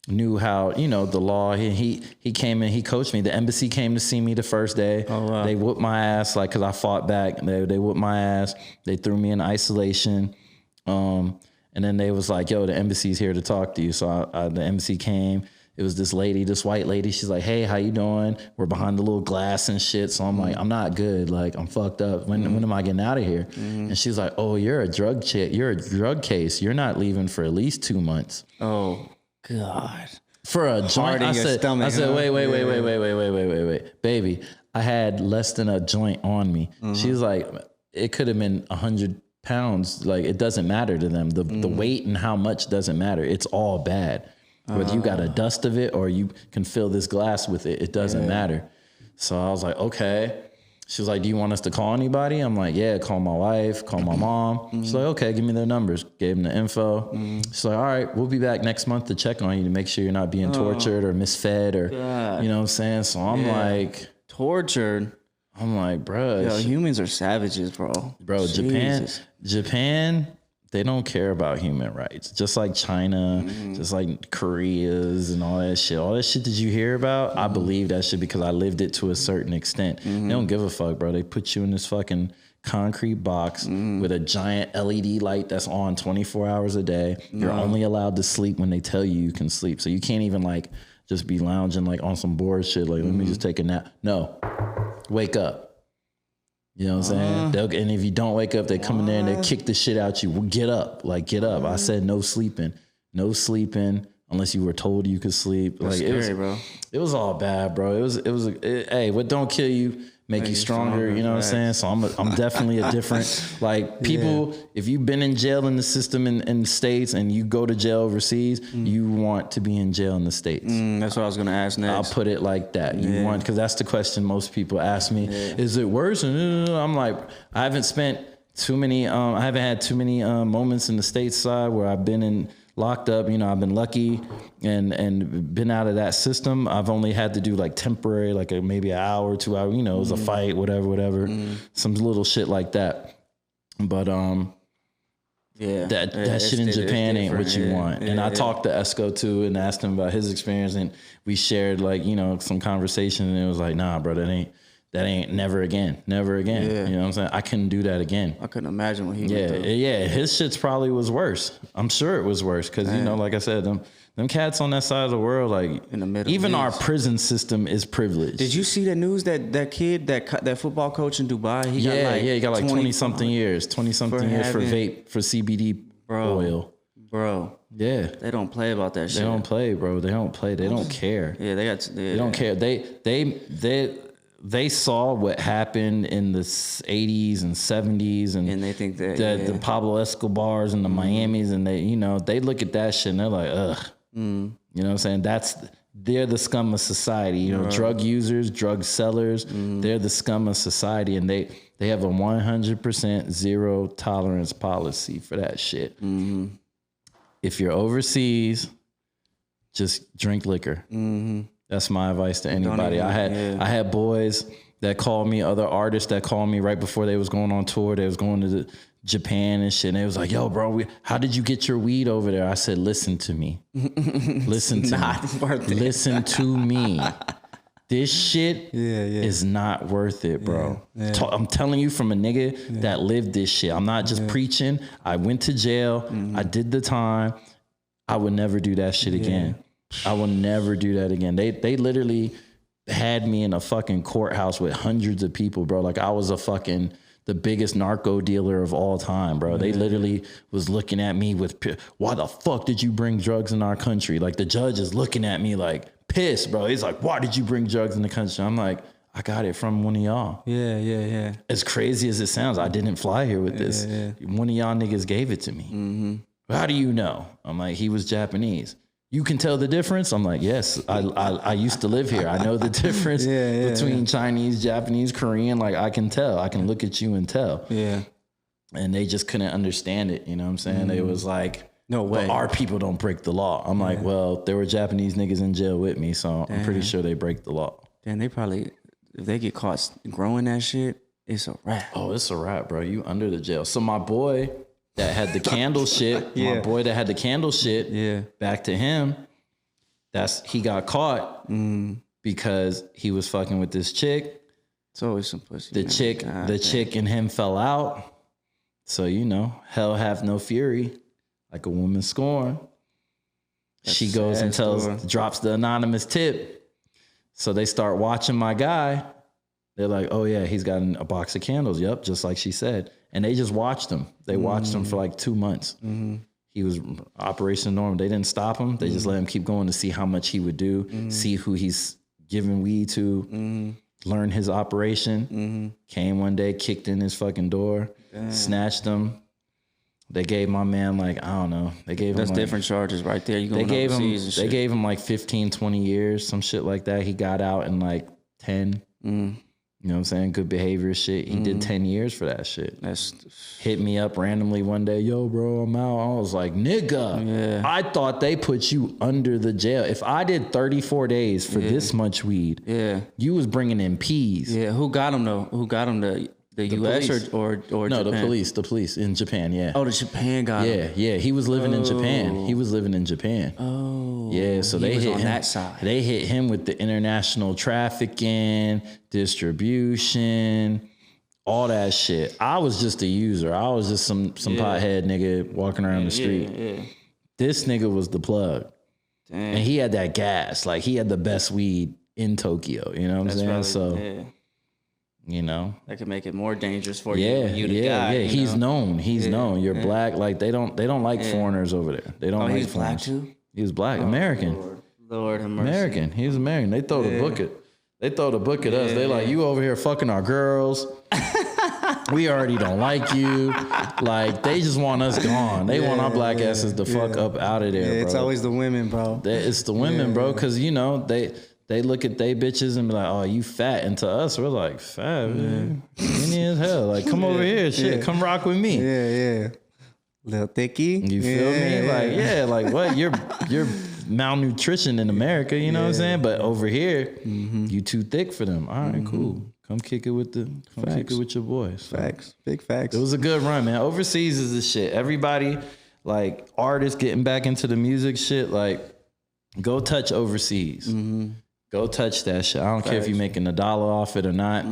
knew how, you know, the law. He came in, he coached me. The embassy came to see me the first day. Oh, wow. They whooped my ass, like, because I fought back. They whooped my ass. They threw me in isolation. And then they was like, yo, the embassy's here to talk to you. So the embassy came. It was this lady, this white lady. She's like, hey, how you doing? We're behind the little glass and shit. So I'm like, I'm not good. Like, I'm fucked up. When am I getting out of here? And she's like, oh, you're a drug case. You're not leaving for at least 2 months. Oh, God. For a joint, I said, wait, baby, I had less than a joint on me. She's like, it could have been 100 pounds. Like, it doesn't matter to them. The weight and how much doesn't matter. It's all bad. Whether you got a dust of it or you can fill this glass with it, it doesn't matter. So I was like, okay. She was like, do you want us to call anybody? I'm like, yeah, call my wife, call my mom. She's like, okay, give me their numbers. Gave them the info. She's like, all right, we'll be back next month to check on you to make sure you're not being tortured or misfed or, you know what I'm saying? So I'm like. Tortured? I'm like, bro. Yo, humans are savages, bro. Bro, Japan, they don't care about human rights. Just like China, just like Korea's and all that shit. All that shit that you hear about, I believe that shit because I lived it to a certain extent. They don't give a fuck, bro. They put you in this fucking concrete box with a giant LED light that's on 24 hours a day. You're only allowed to sleep when they tell you can sleep. So you can't even like just be lounging like on some bored shit. Like, let me just take a nap. No, wake up. You know what I'm saying? And if you don't wake up, they come in there and they kick the shit out you. Well, get up. Like, get up. I said no sleeping. No sleeping unless you were told you could sleep. That's like, scary, bro. It was all bad, bro. Hey, what don't kill you make you stronger, you know what I'm saying? So I'm definitely a different, like, people, if you've been in jail in the system in the States and you go to jail overseas, you want to be in jail in the States. That's what I was going to ask next. I'll put it like that. You want, because that's the question most people ask me. Is it worse? And I'm like, I haven't had too many moments in the States side where I've been locked up. You know, I've been lucky and been out of that system. I've only had to do like temporary, like maybe an hour, 2 hours, you know, it was a fight, whatever, some little shit like that. But that shit in Japan ain't what you want. And I talked to Esco too and asked him about his experience, and we shared like, you know, some conversation, and it was like, nah, bro, that ain't never again. You know what I'm saying? I couldn't do that again. I couldn't imagine what he went through. Yeah, his shit's probably was worse. I'm sure it was worse because, you know, like I said, them cats on that side of the world, like in the Middle even East. Our prison system is privileged. Did you see the news that kid, that football coach in Dubai? He got like 20 something years for vape, for CBD oil. Bro. Yeah. They don't play about that shit. They don't play, bro. They don't play. They don't care. Yeah, they don't care. They saw what happened in the 80s and 70s and they think that the Pablo Escobars and the Miamis, and they look at that shit and they're like, ugh. You know what I'm saying? They're the scum of society. You know, drug users, drug sellers, they're the scum of society, and they have a 100% zero tolerance policy for that shit. If you're overseas, just drink liquor. That's my advice to anybody. I had boys that called me, other artists that called me right before they was going on tour. They was going to Japan and shit. And they was like, yo, bro, how did you get your weed over there? I said, listen to me. Listen to me. This shit is not worth it, bro. I'm telling you from a nigga that lived this shit. I'm not just preaching. I went to jail. I did the time. I would never do that shit again. I will never do that again. They literally had me in a fucking courthouse with hundreds of people, bro. Like I was the biggest narco dealer of all time, bro. They literally was looking at me with, why the fuck did you bring drugs in our country? Like the judge is looking at me like pissed, bro. He's like, why did you bring drugs in the country? I'm like, I got it from one of y'all. Yeah. As crazy as it sounds, I didn't fly here with this. One of y'all niggas gave it to me. How do you know? I'm like, he was Japanese. You can tell the difference? I'm like, yes, I used to live here. I know the difference between Chinese, Japanese, Korean. Like I can tell. I can look at you and tell. Yeah. And they just couldn't understand it. You know what I'm saying? It was like, no way. But our people don't break the law. I'm like, well, there were Japanese niggas in jail with me, so I'm pretty sure they break the law. Then they probably, if they get caught growing that shit, it's a wrap. Oh, it's a wrap, bro. You under the jail. So my boy that had the candle shit, back to him, he got caught because he was fucking with this chick. It's always some pussy. The chick and him fell out. So, hell hath no fury, like a woman scorn. She goes and drops the anonymous tip. So they start watching my guy. They're like, oh yeah, he's got a box of candles. Yep, just like she said. And they just watched him. They watched him for like 2 months. He was Operation Norm. They didn't stop him. They just let him keep going to see how much he would do, see who he's giving weed to, learn his operation. Came one day, kicked in his fucking door, snatched him. They gave my man like, I don't know. They gave him That's different charges right there. They gave him like 15, 20 years, some shit like that. He got out in like 10. You know what I'm saying? Good behavior shit. He did 10 years for that shit. Hit me up randomly one day. Yo, bro, I'm out. I was like, nigga, I thought they put you under the jail. If I did 34 days for this much weed, you was bringing in peas. Yeah, who got him though? Who got him? The U.S. or no, Japan? The police in Japan, yeah. Oh, the Japan got him. Yeah, he was living in Japan. Oh. Yeah, so they hit on him. That side. They hit him with the international trafficking, distribution, all that shit. I was just a user. I was just some pothead nigga walking around the street. Yeah. This nigga was the plug. Damn. And he had that gas. Like, he had the best weed in Tokyo. You know what I'm saying? That could make it more dangerous for you. He's known. He's known. You're black. Like they don't like foreigners over there. They don't like he's foreigners. Black too? He was black, American. Lord have mercy. American. He was American. They throw the book at They throw the book at us. They like, you over here fucking our girls. We already don't like you. Like, they just want us gone. They want our black asses to fuck up out of there, bro. It's always the women, bro. It's the women, bro, because, you know, they look at they bitches and be like, oh, you fat. And to us, we're like, fat, man. Skinny as hell. Like, come over here, shit. Come rock with me. Yeah. Little thicky. You feel me? Like, like what? You're malnutrition in America, you know what I'm saying? But over here, you too thick for them. All right, cool. Come kick it with your boys. So, facts. Big facts. It was a good run, man. Overseas is the shit. Everybody, like artists getting back into the music shit, like go touch overseas. Go touch that shit. I don't care if you're making $1 off it or not.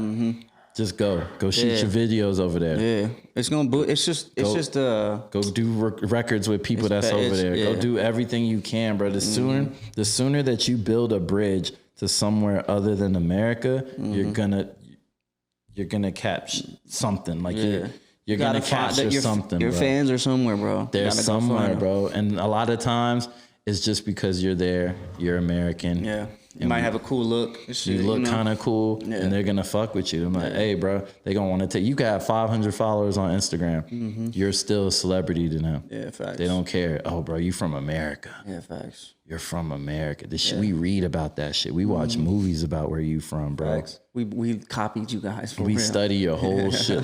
Just go shoot your videos over there. Yeah, it's gonna boot. It's just go do records with people that's over there. Go do everything you can, bro. The sooner that you build a bridge to somewhere other than America, you're gonna catch something. Like you're gonna capture something. Your fans are somewhere, bro. They're somewhere, bro. And a lot of times it's just because you're there. You're American. Yeah. You might have a cool look. You look kind of cool, and they're going to fuck with you. I'm like, hey, bro, they going to want to take... You got 500 followers on Instagram. You're still a celebrity to them. Yeah, facts. They don't care. Oh, bro, you from America. Yeah, facts. You're from America. This shit, we read about that shit. We watch movies about where you from, bro. Facts. We copied you guys. We study your whole shit.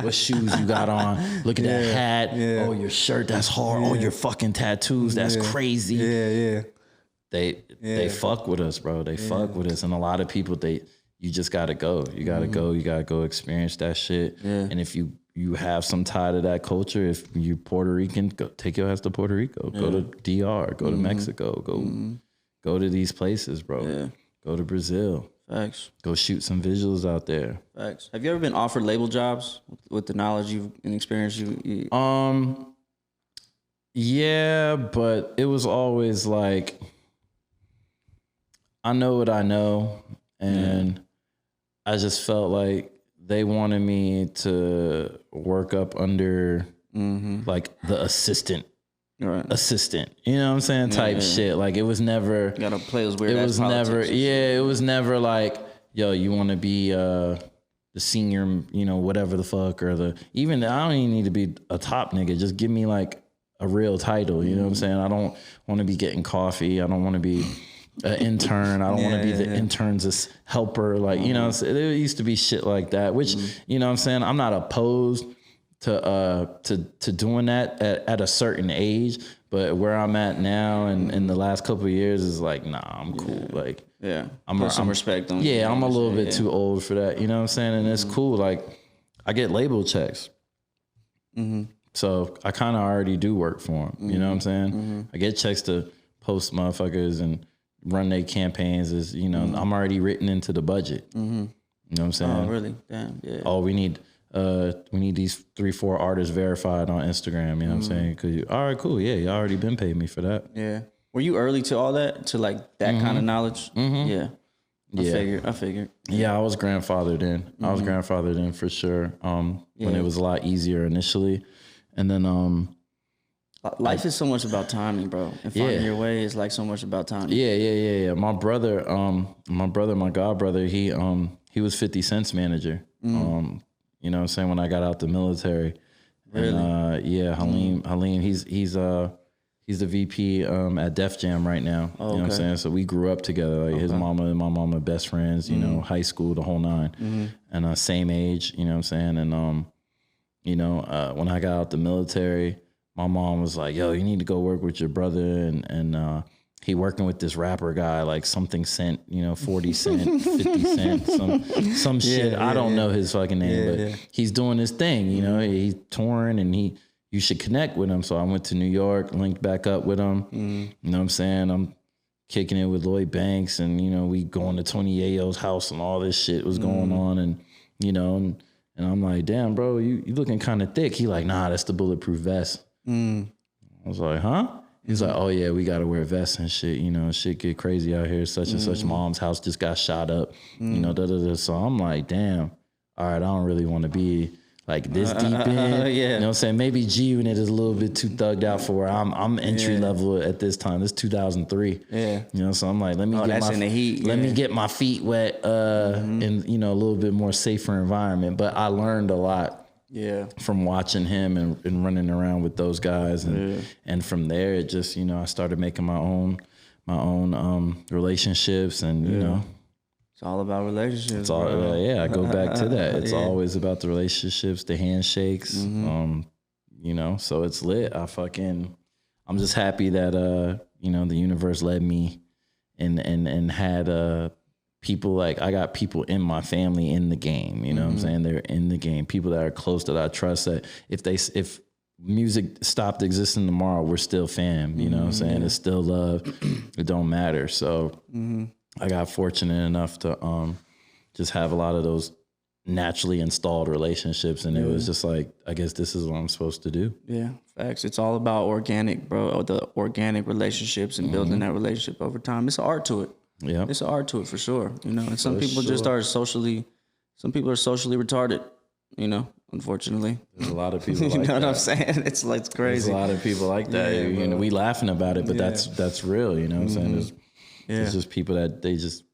What shoes you got on? Look at that hat. Yeah. Oh, your shirt, that's hard. Oh, your fucking tattoos, that's crazy. Yeah. They fuck with us, bro. They fuck with us. And a lot of people, you just gotta go. You gotta go. You gotta go experience that shit. Yeah. And if you have some tie to that culture, if you Puerto Rican, go take your ass to Puerto Rico. Go to DR. Go to Mexico. Go to these places, bro. Yeah. Go to Brazil. Facts. Go shoot some visuals out there. Facts. Have you ever been offered label jobs with the knowledge and experience you? Yeah, but it was always like, I know what I know, and I just felt like they wanted me to work up under like the assistant. You know what I'm saying? Type shit. Like it was never. You gotta play those weird. It was never. Yeah, it was never like, yo, you want to be the senior, you know, whatever the fuck, or I don't even need to be a top nigga. Just give me like a real title. You know what I'm saying? I don't want to be getting coffee. I don't want to be an intern. I don't want to be the intern's helper. Like, you know, there used to be shit like that, which, you know what I'm saying? I'm not opposed to doing that at a certain age, but where I'm at now and in the last couple of years is like, nah, I'm cool. Like, I'm some respect on. Yeah, I'm a little bit too old for that. You know what I'm saying? And it's cool. Like, I get label checks. So I kind of already do work for them. You know what I'm saying? I get checks to post motherfuckers and run their campaigns. Is, you know, I'm already written into the budget. You know what I'm saying? Oh, really? Damn. Yeah. Oh, we need these 3-4 artists verified on Instagram. You know what I'm saying? Cause all right, cool. Yeah, you already been paying me for that. Yeah. Were you early to all that? To like that kind of knowledge? Yeah. I figured. Yeah, I was grandfathered in. I was grandfathered in for sure. When it was a lot easier initially, and then life is so much about timing, bro. And finding your way is like so much about timing. Yeah. My brother, my godbrother, he was 50 Cent's manager. You know what I'm saying, when I got out the military. Really? And Halim, he's the VP at Def Jam right now. You know what I'm saying? So we grew up together. Like his mama and my mama best friends, you know, high school, the whole nine. And same age, you know what I'm saying? And you know, when I got out the military, my mom was like, yo, you need to go work with your brother, and he working with this rapper guy, like something cent, you know, 40 cent, 50 cent, some shit. I don't know his fucking name, but he's doing his thing, you know, he's touring, and you should connect with him. So I went to New York, linked back up with him. You know what I'm saying? I'm kicking it with Lloyd Banks, and, you know, we going to Tony Yayo's house and all this shit was going on. And, you know, and I'm like, damn, bro, you looking kind of thick. He like, nah, that's the bulletproof vest. I was like, huh? He's like, oh yeah, we gotta wear vests and shit. You know, shit get crazy out here. Such and such mom's house just got shot up. You know, So I'm like, damn. All right, I don't really want to be like this deep in. You know what I'm saying? Maybe G-Unit is a little bit too thugged out for where I'm entry level at this time. This 2003. Yeah. You know, so I'm like, let me get my feet wet in, you know, a little bit more safer environment. But I learned a lot from watching him and running around with those guys. And from there, it just, you know, I started making my own relationships and, you know. It's all about relationships. It's all, I go back to that. It's always about the relationships, the handshakes, you know, so it's lit. I'm just happy that, you know, the universe led me and had people, like, I got people in my family in the game, you know what I'm saying? They're in the game, people that are close that I trust, that if music stopped existing tomorrow, we're still fam, you know what I'm saying? It's still love. It don't matter. So I got fortunate enough to just have a lot of those naturally installed relationships, and it was just like, I guess this is what I'm supposed to do. Yeah, facts. It's all about organic, bro. The organic relationships and building that relationship over time. It's an art to it. Yeah, it's an art to it for sure. You know, and some people just are socially retarded. You know, unfortunately, there's a lot of people. You like know that. what I'm saying? It's crazy. There's a lot of people like that. You know, we laughing about it, but that's real. You know what I'm saying? There's just people that they just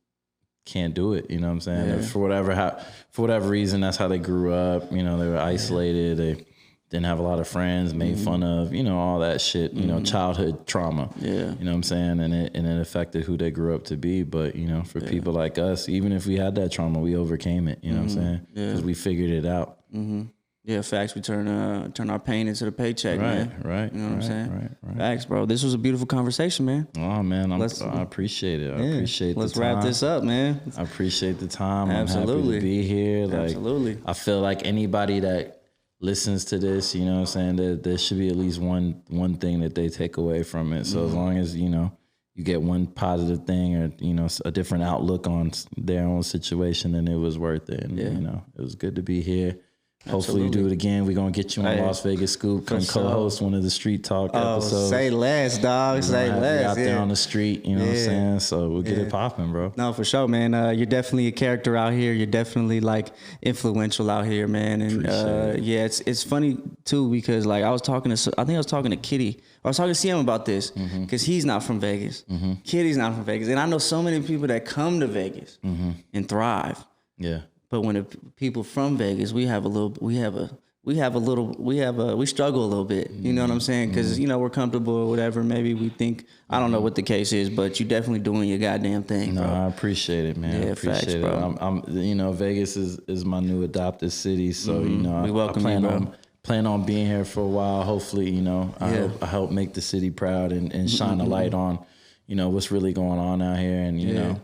can't do it. You know what I'm saying? Yeah. For whatever reason, that's how they grew up. You know, they were isolated. They didn't have a lot of friends, made fun of, you know, all that shit, you know, childhood trauma. Yeah. You know what I'm saying? And it affected who they grew up to be. But, you know, for people like us, even if we had that trauma, we overcame it. You know what I'm saying? Because we figured it out. Yeah, facts. We turn our pain into the paycheck, man. Right. You know what I'm saying? Right. Facts, bro. This was a beautiful conversation, man. Oh, man. I appreciate it. I appreciate the time. Let's wrap this up, man. I appreciate the time. Absolutely. I'm happy to be here. Like, absolutely. I feel like anybody that listens to this, you know what I'm saying, there should be at least one thing that they take away from it. So as long as, you know, you get one positive thing or, you know, a different outlook on their own situation, then it was worth it. And, you know, it was good to be here. Hopefully you do it again. We're going to get you on Las Vegas Scoop. Come co-host one of the Street Talk episodes. Say less, dog. Say less. Out there on the street, you know what I'm saying? So we'll get it popping, bro. No, for sure, man. You're definitely a character out here. You're definitely, like, influential out here, man. And it's funny, too, because, like, I was talking to Kitty. I was talking to CM about this because he's not from Vegas. Kitty's not from Vegas. And I know so many people that come to Vegas and thrive. Yeah. But when the people from Vegas, we struggle a little bit. You know what I'm saying? Because, you know, we're comfortable or whatever. Maybe we think, I don't know what the case is, but you definitely doing your goddamn thing, bro. No, I appreciate it, man. Yeah, I appreciate facts, it. bro. I'm you know, Vegas is my new adopted city. So, you know, we welcome you, plan on being here for a while. Hopefully, you know, I help make the city proud and shine a light on, you know, what's really going on out here. And, you know,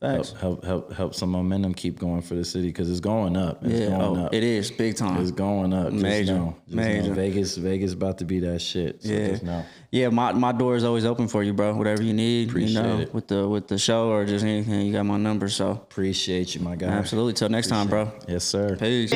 help some momentum keep going for the city because it's going up. It's going up. It is big time. It's going up. Major. Know. Vegas about to be that shit. So just know. Yeah, my door is always open for you, bro. Whatever you need, appreciate it. with the show or just anything, you got my number. So appreciate you, my guy. Absolutely. Till next time, bro. Yes, sir. Peace.